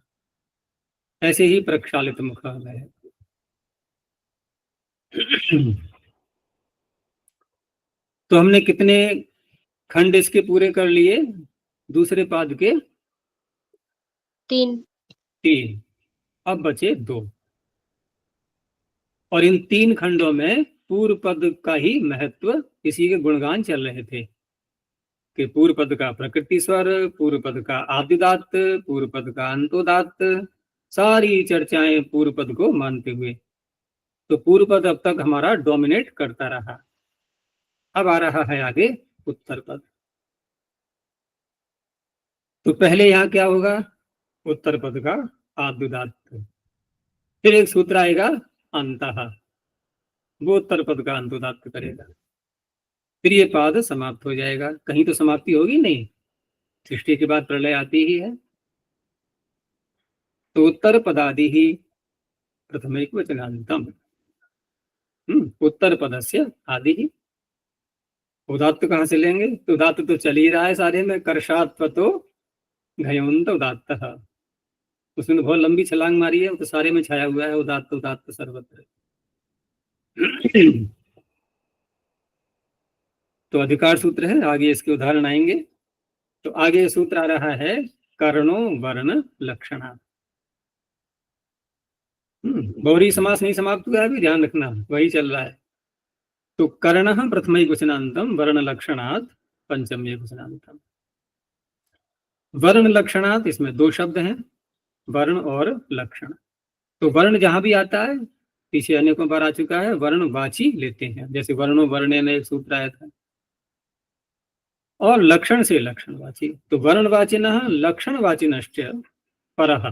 ऐसे ही प्रक्षालित मुखः है। तो हमने कितने खंड इसके पूरे कर लिए? दूसरे पाद के 3, अब बचे 2। और इन 3 खंडों में पूर्व पद का ही महत्व, इसी के गुणगान चल रहे थे कि पूर्व पद का प्रकृति स्वर, पूर्व पद का आद्युदात्त, पूर्व पद का अंतोदात्त, सारी चर्चाएं पूर्व पद को मानते हुए। तो पूर्व पद अब तक हमारा डोमिनेट करता रहा। अब आ रहा है आगे उत्तर पद। तो पहले यहां क्या होगा? उत्तर पद का आद्युदात्त, फिर एक सूत्र आएगा अंतः, वो उत्तर पद का अंतोदात्त करेगा, फिर ये पाद समाप्त हो जाएगा। कहीं तो समाप्ति होगी नहीं, सृष्टि के बाद प्रलय आती ही है। तो उत्तर पदादि ही प्रथमैक वचनान्तम, उत्तर पदस्य आदि ही। उदात्त कहाँ से लेंगे? तो उदात्त तो चल ही रहा है सारे में, कर्षात्वतो घयोंत उदात्त। उसने बहुत लंबी छलांग मारी है, वो तो सारे में छाया हुआ है उदात्त उदात्त सर्वत्र। तो अधिकार सूत्र है, आगे इसके उदाहरण आएंगे। तो आगे सूत्र आ रहा है कर्णो वर्ण लक्षणा। बहुरी समास नहीं समाप्त हुआ है, अभी ध्यान रखना, वही चल रहा है। तो कर्ण प्रथमैक वचनान्तम वर्ण लक्षणात् पंचमैक वचनान्तम। वर्ण लक्षणात्, इसमें 2 शब्द हैं, वर्ण और लक्षण। तो वर्ण जहां भी आता है, पीछे अनेकों बार आ चुका है, वर्णवाची लेते हैं, जैसे वर्णो वर्णेन एक सूत्र आया था। और लक्षण से लक्षणवाची, तो वर्णवाचिनः लक्षणवाचिनश्च परः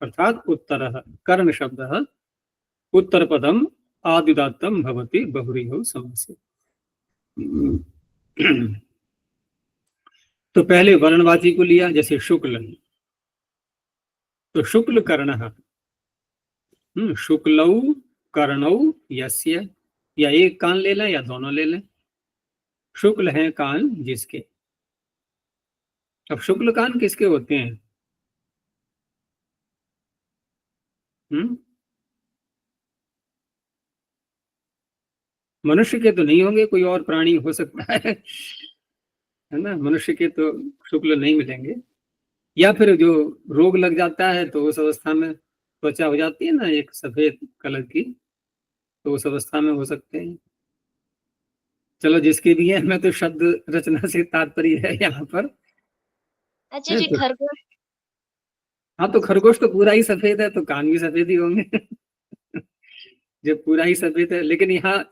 अर्थात उत्तरः कर्ण शब्दः उत्तरपदम आद्युदात्तम भवति बहुव्रीहि समासे। तो पहले वर्णवाची को लिया, जैसे शुक्ल, तो शुक्ल कर्णः, शुक्लौ कर्णौ यस्य, या एक कान ले लें या दोनों ले लें। शुक्ल हैं कान जिसके। अब शुक्ल कान किसके होते हैं? मनुष्य के तो नहीं होंगे, कोई और प्राणी हो सकता है ना। मनुष्य के तो शुक्ल नहीं मिलेंगे। या फिर जो रोग लग जाता है तो उस अवस्था में त्वचा हो जाती है ना एक सफेद कलर की, तो उस अवस्था में हो सकते हैं। चलो जिसके भी है, मैं तो शब्द रचना से तात्पर्य है यहाँ पर। अच्छा जी, खरगोश। हाँ, तो खरगोश तो पूरा ही सफेद है, तो कान भी सफेद ही होंगे जब पूरा ही सफेद है। लेकिन यहाँ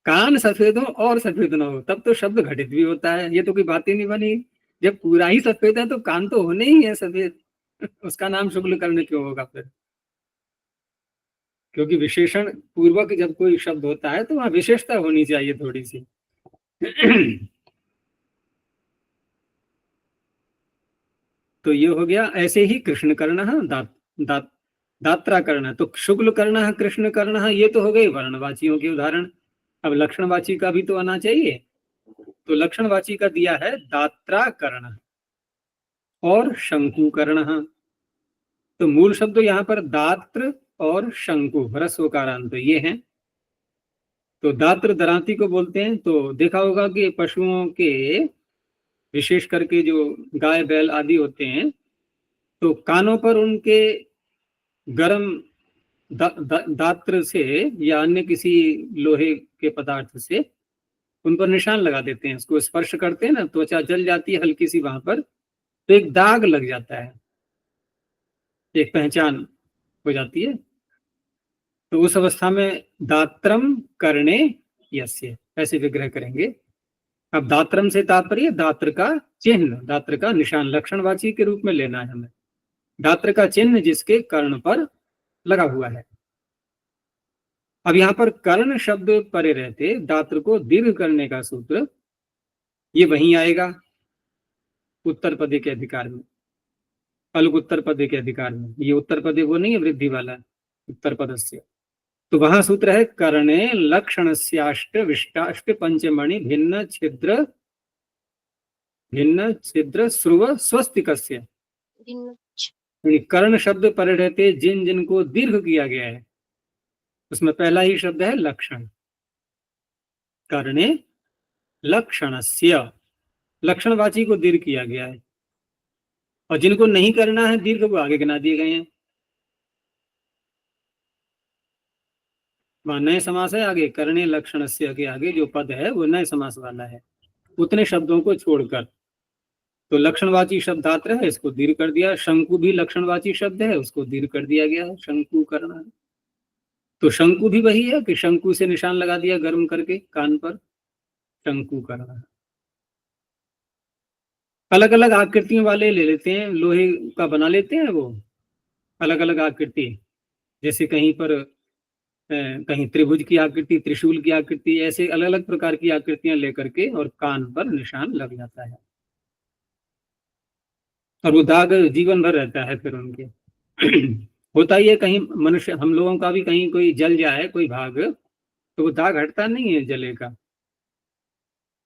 कान सफेद हो और सफेद ना हो, तब तो शब्द घटित भी होता है। ये तो कोई बात ही नहीं बनी। जब पूरा ही सफेद है तो कान तो होने ही है सफेद उसका नाम शुक्ल कर्ण क्यों होगा फिर? क्योंकि विशेषण पूर्वक जब कोई शब्द होता है तो वहां विशेषता होनी चाहिए थोड़ी सी तो ये हो गया। ऐसे ही कृष्ण कर्ण दात्रा कर्ण, तो शुक्ल कर्ण कृष्ण कर्ण, ये तो हो गए वर्णवाचियों के उदाहरण। अब लक्षणवाची का भी तो आना चाहिए। तो लक्षणवाची का दिया है दात्रा कर्ण और शंकु कर्ण। तो मूल शब्द यहाँ पर दात्र और शंकु ह्रस्वकारांत ये हैं। तो दात्र दरांती को बोलते हैं। तो देखा होगा कि पशुओं के, विशेष करके जो गाय बैल आदि होते हैं, तो कानों पर उनके गर्म दात्र से या अन्य किसी लोहे के पदार्थ से उन पर निशान लगा देते हैं। उसको स्पर्श करते हैं ना, त्वचा जल जाती है हल्की सी वहां पर, तो एक दाग लग जाता है, एक पहचान हो जाती है। तो उस अवस्था में दात्रम कर्णे यस्य ऐसे विग्रह करेंगे। अब दात्रम से तात्पर्य दात्र का चिन्ह, दात्र का निशान, लक्षणवाची के रूप में लेना है हमें। दात्र का चिन्ह जिसके कर्ण पर लगा हुआ है। अब यहाँ पर कर्ण शब्द परे रहते दात्र को दीर्घ करने का सूत्र ये वहीं आएगा उत्तर पदे के अधिकार में, अलग उत्तर पदे के अधिकार में। ये उत्तर पदे वो नहीं है वृद्धि वाला, उत्तर पदस्य। तो वहां सूत्र है कर्णे लक्षणस्याष्ट विष्टाष्ट पंचमणि भिन्न छिद्र स्रुव स्वस्तिकस्य। कर्ण शब्द पर रहते जिन जिनको दीर्घ किया गया है उसमें पहला ही शब्द है लक्षण। कर्णे लक्षणस्य, लक्षणवाची को दीर्घ किया गया है, और जिनको नहीं करना है दीर्घ वो आगे गिना दिए गए हैं। वहां नए समास है आगे, कर्णे लक्षणस्य के आगे जो पद है वो नए समास वाला है, उतने शब्दों को छोड़कर। तो लक्षणवाची शब्द दात्र है, इसको दीर्घ कर दिया। शंकु भी लक्षणवाची शब्द है, उसको दीर्घ कर दिया गया है, शंकु करना। तो शंकु भी वही है कि शंकु से निशान लगा दिया गर्म करके कान पर, शंकु करना। अलग अलग आकृतियों वाले ले लेते हैं, लोहे का बना लेते हैं वो अलग अलग आकृति, जैसे कहीं पर कहीं त्रिभुज की आकृति, त्रिशूल की आकृति, ऐसे अलग अलग प्रकार की आकृतियां लेकर के और कान पर निशान लग जाता है, और वो दाग जीवन भर रहता है फिर उनके। होता ही है कहीं मनुष्य, हम लोगों का भी कहीं कोई जल जाए कोई भाग, तो वो दाग हटता नहीं है जले का,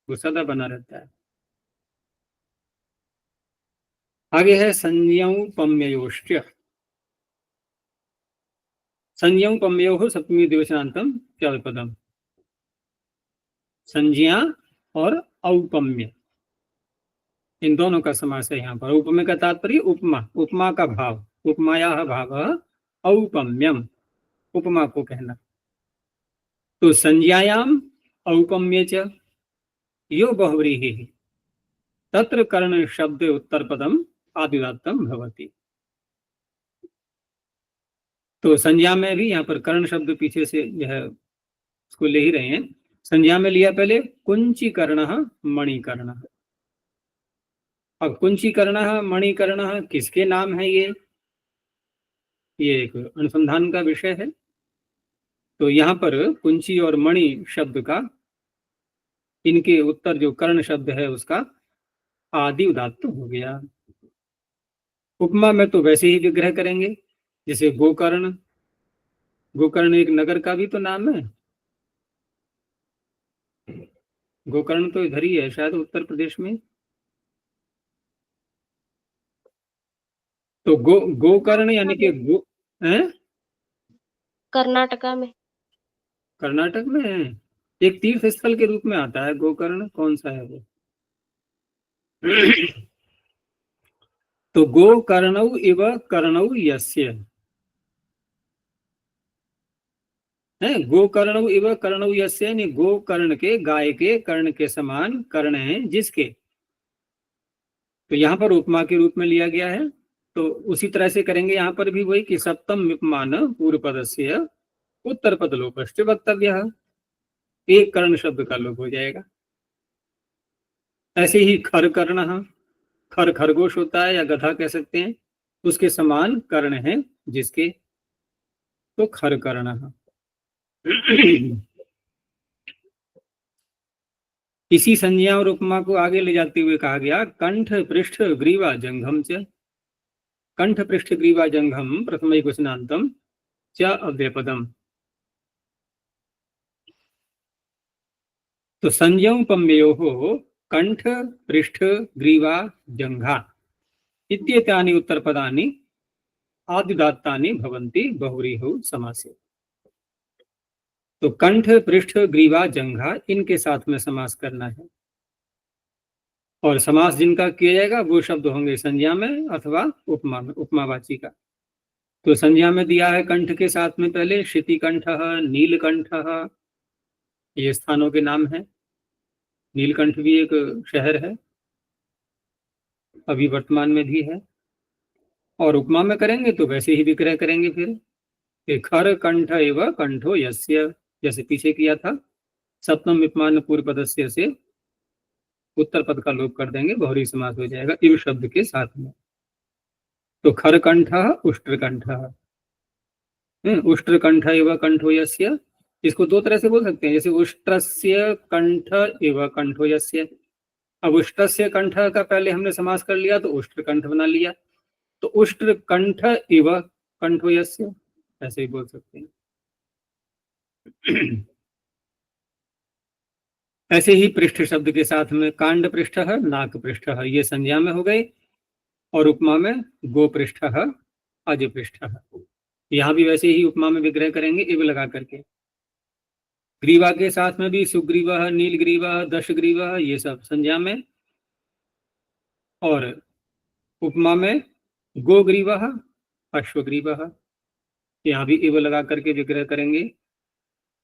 वो सदा बना रहता है। आगे है संज्ञौ पम्ययोश्च। संज्ञौ पम्यो सप्तमी दिवसांतम पदम। संज्ञा और औपम्य इन दोनों का समास है यहाँ पर। उपम्य का तात्पर्य उपमा, उपमा का भाव, उपमाया भाव औपम्यम, उपमा को कहना। तो संज्ञायाम औपम्य च यो बहुव्रीहि तत्र कर्ण शब्द उत्तर पदम आदिदात्तम भवति। तो संज्ञा में भी यहाँ पर कर्ण शब्द पीछे से जो है उसको ले ही रहे हैं। संज्ञा में लिया पहले कुंचीकर्ण मणिकर्ण। अब कुंचीकर्ण मणिकर्ण किसके नाम है ये एक अनुसंधान का विषय है। तो यहाँ पर कुंची और मणि शब्द का, इनके उत्तर जो कर्ण शब्द है उसका आदि उदात्त हो गया। उपमा में तो वैसे ही विग्रह करेंगे, जैसे गोकर्ण, गोकर्ण एक नगर का भी तो नाम है। गोकर्ण तो इधर ही है शायद उत्तर प्रदेश में। तो गोकर्ण यानी कि गो है कर्नाटका में, कर्नाटक में है। एक तीर्थ स्थल के रूप में आता है गोकर्ण, कौन सा है वो? तो गोकर्णौ इव कर्णौ यस्य है, गोकर्णौ इव कर्णौ यस्य यानी गोकर्ण के, गाय के कर्ण के समान कर्ण है जिसके। तो यहाँ पर उपमा के रूप में लिया गया है। तो उसी तरह से करेंगे यहाँ पर भी वही कि सप्तम विपमान पूर्व पदस्य उत्तर पद लोपश्च वक्तव्य, एक कर्ण शब्द का लोप हो जाएगा। ऐसे ही खर कर्ण, खर खरगोश होता है या गधा कह सकते हैं, उसके समान कर्ण है जिसके, तो खर कर्ण। इसी संज्ञा और उपमा को आगे ले जाते हुए कहा गया कंठ पृष्ठ ग्रीवा जंघम च। कंठ पृष्ठ ग्रीवा जंघम प्रथम वचनांतम च अव्यपदम। तो संज्ञौपम्यो कंठ पृष्ठ ग्रीवा जंघा इत्येतानि उत्तरपदानि आदिदात्तानि भवन्ति बहुव्रीहि समासे। तो कंठ पृष्ठ ग्रीवा जंघा इनके साथ में समास करना है, और समास जिनका किया जाएगा वो शब्द होंगे संज्ञा में अथवा उपमा में, उपमावाची का। तो संज्ञा में दिया है कंठ के साथ में पहले शितिकंठ, नीलकंठ, ये स्थानों के नाम है। नीलकंठ भी एक शहर है, अभी वर्तमान में भी है। और उपमा में करेंगे तो वैसे ही विग्रह करेंगे फिर कि खर कंठ एव कंठो यस्य, जैसे पीछे किया था, सप्तम विपमान पूर्व पदस्य से उत्तर पद का लोप कर देंगे, बहुरी समास हो जाएगा इव शब्द के साथ में। तो खर कंठ उष्ट्र कंठ, उष्ट्र कंठ एव कंठो यस्य, इसको दो तरह से बोल सकते हैं, जैसे उष्ट्रस्य कंठ एव कंठो यस्य। अब उष्ट्रस्य कंठ का पहले हमने समास कर लिया तो उष्ट्र कंठ बना लिया, तो उष्ट्र कंठ एव कंठो यस्य, ऐसे ही बोल सकते हैं। ऐसे ही पृष्ठ शब्द के साथ में कांड पृष्ठ है, नाक पृष्ठ है, ये संज्ञा में हो गए, और उपमा में गो पृष्ठ है, अज पृष्ठ है। यहाँ भी वैसे ही उपमा में विग्रह करेंगे इव लगा करके। ग्रीवा के साथ में भी सुग्रीवा, नीलग्रीवा, दशग्रीवा, ये सब संज्ञा में, और उपमा में गोग्रीवा, अश्वग्रीवा, यहाँ भी इव लगा करके विग्रह करेंगे।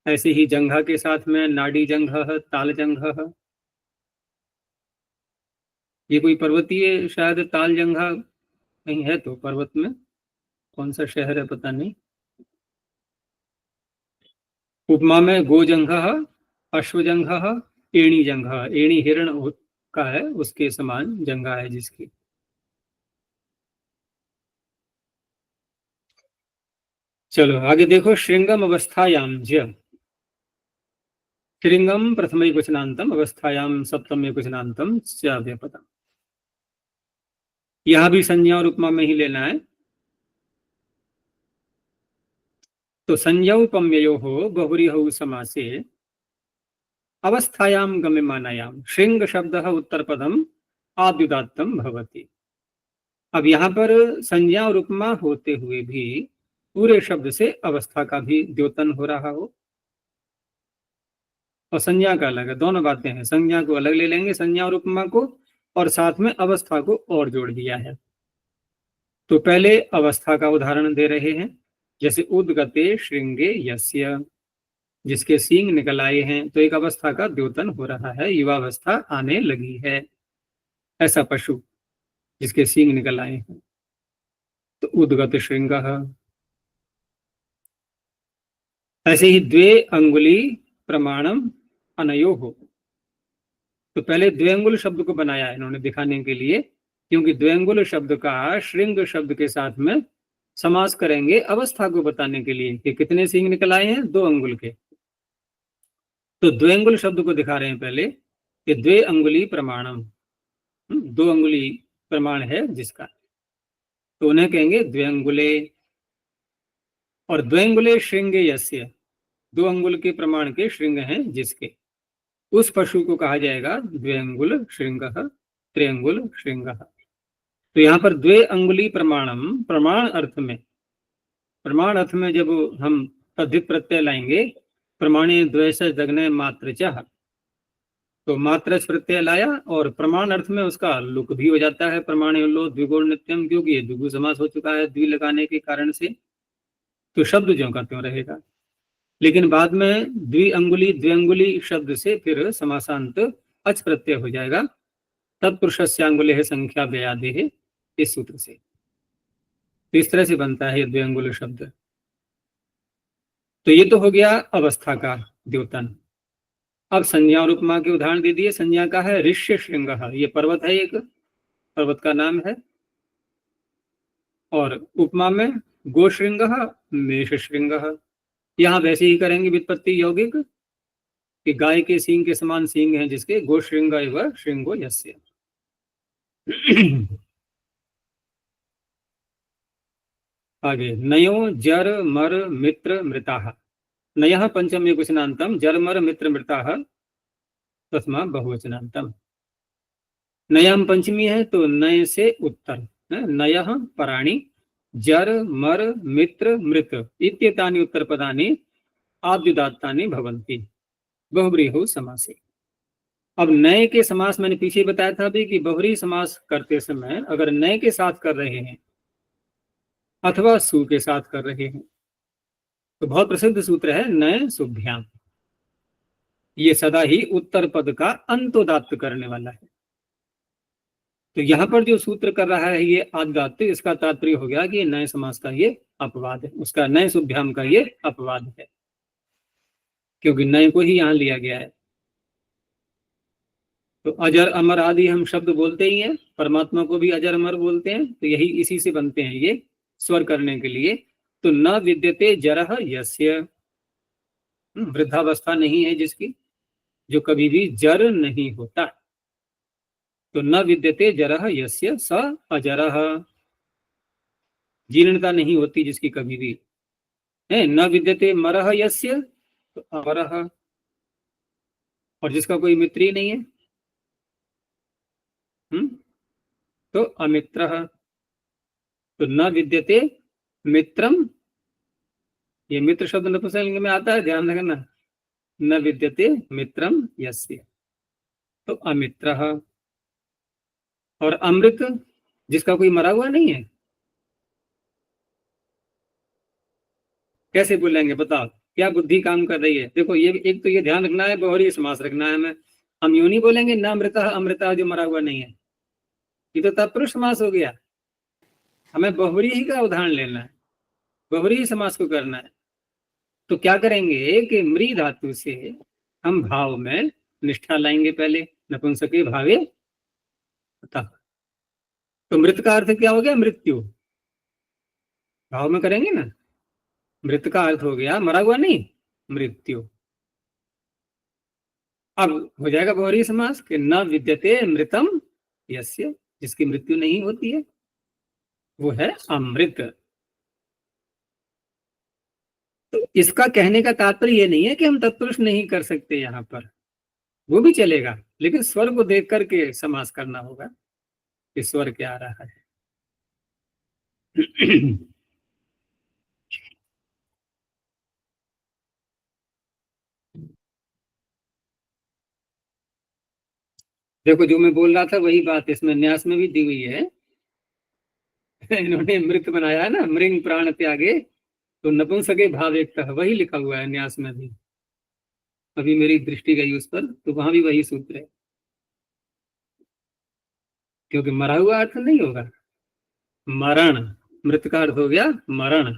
ऐसे ही जंघा के साथ में नाड़ी जंघ, ताल जंघ, ये कोई पर्वतीय शायद ताल जंघा कहीं है, तो पर्वत में कौन सा शहर है पता नहीं। उपमा में गो जंघ, अश्व जंघ, एणी जंघ, एणी हिरण का है उसके समान जंघा है जिसकी। चलो आगे देखो, श्रृंगम अवस्थायाम ज, श्रृंगम प्रथम एकवचनांतम, अवस्थायाम सप्तम एकवचनांतम च व्यापदम। यहां भी संज्ञा और उपमा में ही लेना है। तो संज्ञौ पम्ययो हो बहुरीहौ समासे अवस्थायाम गम्यमानायाम श्रृंग शब्द उत्तर पदम आद्युदात्तम भवति। अब यहाँ पर संज्ञा और उपमा होते हुए भी पूरे शब्द से अवस्था का भी द्योतन हो रहा हो, और संज्ञा का अलग है, दोनों बातें हैं। संज्ञा को अलग ले लेंगे, संज्ञा और उपमा को, और साथ में अवस्था को और जोड़ दिया है। तो पहले अवस्था का उदाहरण दे रहे हैं, जैसे उद्गते श्रृंगे यस्य, जिसके सींग निकल आए हैं, तो एक अवस्था का द्योतन हो रहा है, युवावस्था आने लगी है, ऐसा पशु जिसके सींग निकल आए हैं, तो उद्गत श्रृंग। ऐसे ही द्वे अंगुली प्रमाणम अनयो हो, तो पहले द्व्यंगुल शब्द को बनाया है इन्होंने दिखाने के लिए, क्योंकि द्व्यंगुल शब्द का श्रृंग शब्द के साथ में समास करेंगे अवस्था को बताने के लिए कि कितने सींग निकल आए हैं, 2 अंगुल के। तो द्व्यंगुल शब्द को दिखा रहे हैं पहले कि द्वे अंगुली प्रमाणम, 2 अंगुली प्रमाण है जिसका, तो उन्हें कहेंगे द्व्यंगुले। और द्व्यंगुले श्रृंगे यस्य, 2 अंगुल के प्रमाण के श्रृंग हैं जिसके, उस पशु को कहा जाएगा द्व्यंगुल श्रृंग, त्रिअंगुल श्रृंग। तो यहाँ पर द्वे अंगुली प्रमाणम, प्रमाण अर्थ में जब हम तद्धित प्रत्यय लाएंगे, प्रमाणे द्वैस जगने मात्र चाह, तो मात्र प्रत्यय लाया, और प्रमाण अर्थ में उसका लुक भी हो जाता है, प्रमाणे लो द्विगुण नित्यम, क्योंकि ये द्विगु समास हो चुका है द्वि लगाने के कारण से, तो शब्द ज्यों का त्यों रहेगा। लेकिन बाद में द्विअंगुली द्व्यंगुली शब्द से फिर समासांत अच प्रत्यय हो जाएगा, तत्पुरुषस्यांगुले संख्या व्यादे है, इस सूत्र से। तो इस तरह से बनता है द्व्यंगुल शब्द। तो ये तो हो गया अवस्था का द्योतन। अब संज्ञा और उपमा के उदाहरण दे दिए। संज्ञा का है ऋष्य श्रृंग, ये पर्वत है, एक पर्वत का नाम है। और उपमा में गोश्रृंग, मेष श्रृंग। यहाँ वैसे ही करेंगे व्युत्पत्ति यौगिक कि गाय के सींग के समान सींग हैं जिसके, गोश्रृंग एवं श्रृंगो यस्य। आगे नयो जर मर मित्र मृता, नयः पंचम एकवचनांतम, जर मर मित्र मृता प्रथमा बहुवचनांतम। नयम पंचमी है तो नय से उत्तर, नयः पराणी, जर मर मित्र मृत इत्येतानि उत्तर पदानि आद्युदात्तानि भवन्ति बहुव्रीहि समासे। अब नए के समास मैंने पीछे बताया था भी कि बहुव्रीहि समास करते समय अगर नए के साथ कर रहे हैं अथवा सु के साथ कर रहे हैं, तो बहुत प्रसिद्ध सूत्र है नय सुभ्याम, ये सदा ही उत्तर पद का अंतोदात्त करने वाला है। तो यहां पर जो सूत्र कर रहा है ये आद्यात्त, इसका तात्पर्य हो गया कि नए समास का ये अपवाद है, उसका नए शुभ्याम का ये अपवाद है, क्योंकि नए को ही यहाँ लिया गया है। तो अजर अमर आदि हम शब्द बोलते ही हैं, परमात्मा को भी अजर अमर बोलते हैं, तो यही इसी से बनते हैं ये स्वर करने के लिए। तो न विद्यते जरह यस्य, वृद्धावस्था नहीं है जिसकी, जो कभी भी जर नहीं होता। तो न विद्यते जरह यस्य स अजरह, जीर्णता नहीं होती जिसकी कभी भी है। न विद्यते मरह यस्य, तो अमरह, और जिसका कोई मित्र ही नहीं है, तो अमित्रः। तो न विद्यते मित्रम, ये मित्र शब्द नपुंसकलिंग में आता है, ध्यान रखना। न विद्यते मित्रम यस्य, तो अमित्रः। और अमृत, जिसका कोई मरा हुआ नहीं है, कैसे बोलेंगे बताओ, क्या बुद्धि काम कर रही है? देखो ये एक तो ये ध्यान रखना है, बहुरी समास रखना है हमें। हम यूं नहीं बोलेंगे न अमृतः अमृता जो मरा हुआ नहीं है, ये तो तत्पुरुष समास हो गया। हमें बहुरी ही का उदाहरण लेना है, बहुरी ही समास को करना है। तो क्या करेंगे कि मृ धातु से हम भाव में निष्ठा लाएंगे, पहले नपुंसके भावे तथा। तो मृत का अर्थ क्या हो गया? मृत्यु, भाव में करेंगे ना। मृत का अर्थ हो गया मरा हुआ नहीं, मृत्यु। अब हो जाएगा बहुरी समास कि न विद्यते मृतम यस्य, जिसकी मृत्यु नहीं होती है वो है अमृत। तो इसका कहने का तात्पर्य ये नहीं है कि हम तत्पुरुष नहीं कर सकते, यहाँ पर वो भी चलेगा, लेकिन स्वर को देख करके समास करना होगा कि स्वर क्या आ रहा है। देखो जो मैं बोल रहा था वही बात इसमें न्यास में भी दी हुई है। इन्होंने मृत बनाया है ना, मृंग प्राण त्यागे, तो नपुंसके भाव एक वही लिखा हुआ है न्यास में भी। अभी मेरी दृष्टि गई उस पर, तो वहां भी वही सूत्र है, क्योंकि मरा हुआ अर्थ नहीं होगा मरण, मृत का अर्थ हो गया मरण।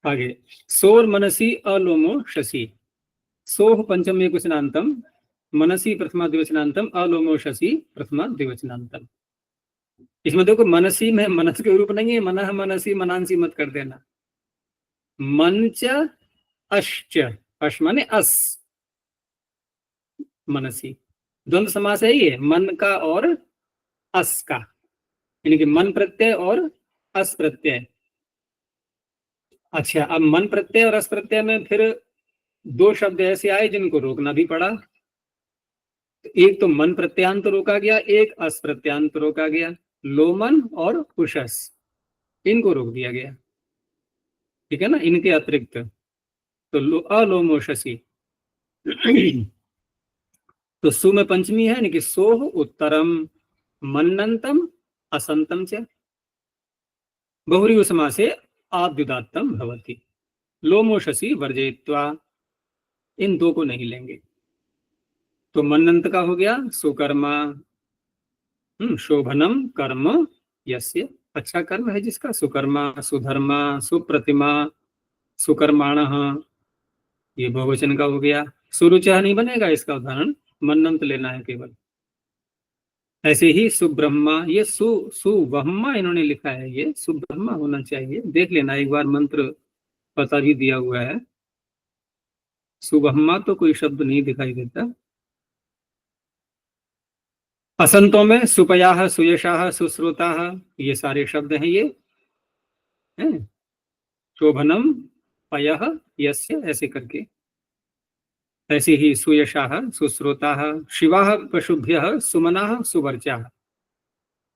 आगे सोर मनसी अलोमो शशि, सोह पंचम एक वचनांतम, मनसी प्रथमा द्विवचनांतम, अलोमो शशि प्रथमा द्विवचनांतम। इसमें देखो मनसी में मनस के रूप नहीं है, मनः मनसी मनांसी मत कर देना। मंच अश्च, अश माने अस, मनसी द्वंद्व समास है ये, मन का और अस का, यानी कि मन प्रत्यय और अस प्रत्यय। अच्छा, अब मन प्रत्यय और अस प्रत्यय में फिर दो शब्द ऐसे आए जिनको रोकना भी पड़ा। एक तो मन प्रत्यांत रोका गया, एक अस प्रत्यांत रोका गया, लोमन और उषस, इनको रोक दिया गया, ठीक है ना, इनके अतिरिक्त। तो अलोमो शशि। तो सु में पंचमी है, यानी कि सोह उत्तरम मन्नंतम असंतम च, बहुरी समासे आद्युदात्तम भवति, लोमो शशि वर्जयित्वा, इन दो को नहीं लेंगे। तो मन्नंत का हो गया सुकर्मा, शोभनम कर्म यस्य, अच्छा कर्म है जिसका, सुकर्मा सुधर्मा सुप्रतिमा सुकर्माण, ये बहुवचन का हो गया। सुरुचि नहीं बनेगा इसका उदाहरण, मन्नंत लेना है केवल। ऐसे ही सुब्रह्मा, ये सुब्रह्मा इन्होंने लिखा है, ये सुब्रह्मा होना चाहिए, देख लेना एक बार, मंत्र पता भी दिया हुआ है। सुब्रह्मा तो कोई शब्द नहीं दिखाई देता। असंतों में सुपयाह सुयशाह सुश्रोताह, ये सारे शब्द हैं, ये हैं शोभनम पयः यस्य, ऐसे करके। ऐसे ही सुयशाह सुश्रोताः, शिवाः पशुभ्यः सुमनाः सुवर्चाः,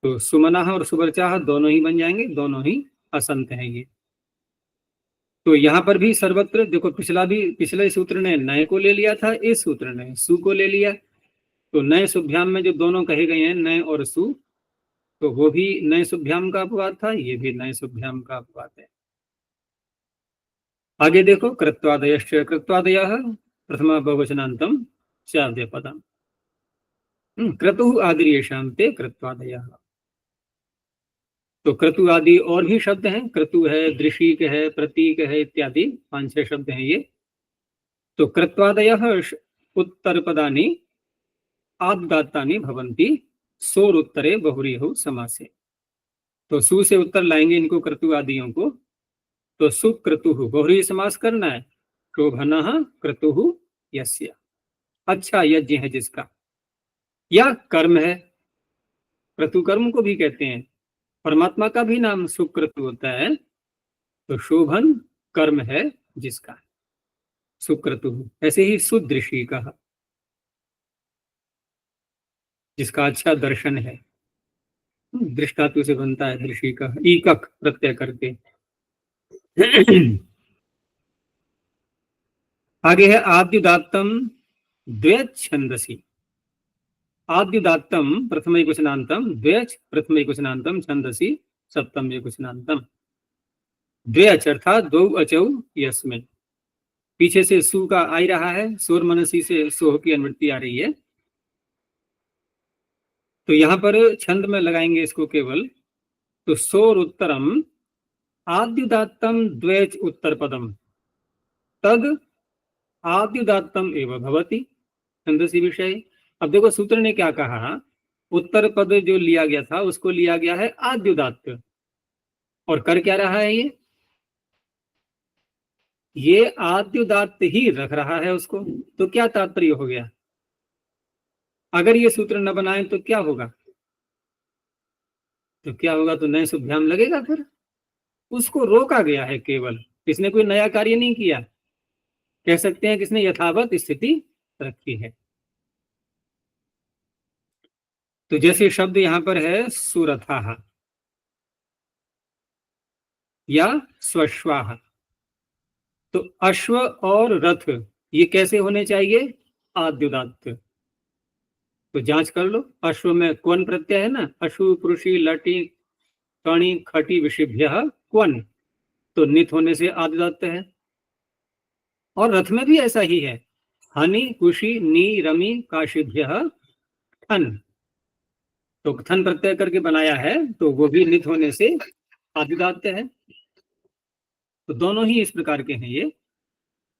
तो सुमनाः और सुवर्चाः दोनों ही बन जाएंगे, दोनों ही असंत हैं ये। तो यहाँ पर भी सर्वत्र देखो, पिछले सूत्र ने नए को ले लिया था, इस सूत्र ने सु को ले लिया। तो नए शुभ्याम में जो दोनों कहे गए हैं नए और सु, तो वो भी नए शुभ्याम का अपवाद था, ये भी नए शुभ्याम का अपवाद है। आगे देखो, कृत्वादयश्च कृत्वादयः प्रथमा बहुवचनांतम चाद्य पदम, क्रतुः आदिर्येषां ते कृत्वादयः। तो क्रतु आदि और भी शब्द हैं, क्रतु है, दृशीक है, प्रतीक है इत्यादि 5-6 शब्द हैं ये। तो कृत्वादयः उत्तरपदानि आद्गातानि भवन्ति सोरुत्तरे बहुरीहौ समासे। तो सु से उत्तर लाएंगे इनको क्रतु आदियों को, तो सुक्रतु बहुरी समास करना है। शोभनः क्रतु यस्य, अच्छा यज्ञ है जिसका, या कर्म है, क्रतु कर्म को भी कहते हैं। परमात्मा का भी नाम सुक्रतु होता है, तो शोभन कर्म है जिसका, सुक्रतु। ऐसे ही सुदृशी का, जिसका अच्छा दर्शन है, दृष्टातु से बनता है दृशी का, ईकक प्रत्यय करके। आगे है आद्युदात्तम द्वैच्छंदसी। आद्युदात्तम प्रथम एकवचनांतम, द्वैच प्रथम एकवचनांतम, छंदसी सप्तम एकवचनांतम। द्वैच अर्थात दो अचौ यस्मिन्। पीछे से सु का आ रहा है, सोर मनसी से सोह की अनुवृत्ति आ रही है, तो यहां पर छंद में लगाएंगे इसको केवल। तो सोर उत्तरम आद्युदात्तम द्वैच उत्तर पदम तद आद्युदात्तम एवं भवति छंदसी विषय। अब देखो सूत्र ने क्या कहा, उत्तर पद जो लिया गया था उसको लिया गया है आद्युदात्त, और कर क्या रहा है ये आद्युदात्त ही रख रहा है उसको। तो क्या तात्पर्य हो गया, अगर ये सूत्र न बनाए तो क्या होगा, तो क्या होगा, तो नए शुभ्याम लगेगा फिर। उसको रोका गया है केवल, इसने कोई नया कार्य नहीं किया, कह सकते हैं कि इसने यथावत स्थिति रखी है। तो जैसे शब्द यहां पर है सुरथा या स्वश्वाह, तो अश्व और रथ ये कैसे होने चाहिए, आद्युदात्त। तो जांच कर लो, अश्व में क्वन प्रत्यय है ना, अशु पुरुषी लटी कणी खटी विषिभ्य क्वन, तो नित होने से आद्युदात्त है। और रथ में भी ऐसा ही है, हनि कुशी नी रमी काशिभ्य ठन, तो थन प्रत्यय करके बनाया है, तो वो भी नित होने से आद्युदात्त है। तो दोनों ही इस प्रकार के हैं ये।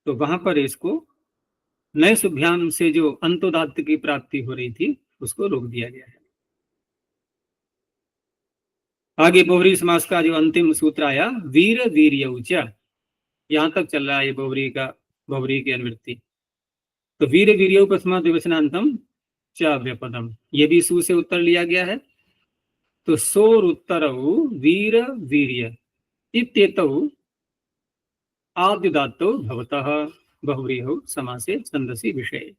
तो वहां पर इसको नए शुभ्याम से जो अंतोदात्त की प्राप्ति हो रही थी उसको रोक दिया गया है। आगे बहुरी समास का जो अंतिम सूत्र आया, वीर वीर्यौच, यहां तक चल रहा है ये बहुरी का, बहुरी की अनुवृत्ति। तो वीर वीर्यौ प्रथमा द्विवचनांतम च व्यपदम, ये भी सु से उत्तर लिया गया है। तो सोर उत्तरौ वीर वीर्य इत्येतौ आद्युदात्तो भवतः बहुव्रीहौ समासे छंदसी विषय।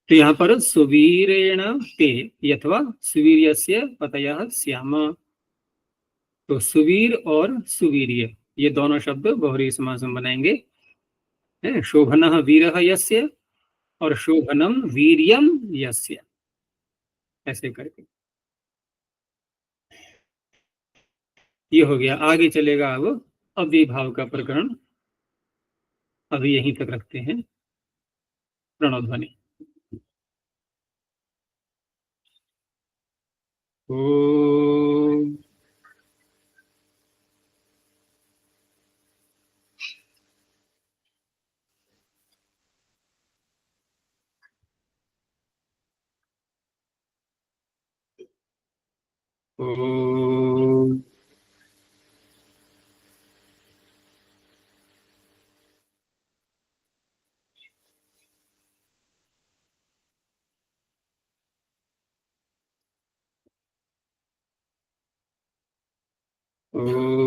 तो यहाँ पर सुवीरेण ते अथवा सुवीर्यस्य पतयः स्याम, तो सुवीर और सुवीर्य ये दोनों शब्द बहुरी समास में बनाएंगे। शोभनः वीरः यस्य और शोभनम वीर्यम यस्य, ऐसे करके ये हो गया। आगे चलेगा अब अव्ययभाव का प्रकरण, अभी यहीं तक रखते हैं। प्रणवध्वनि। ओम ओम ओम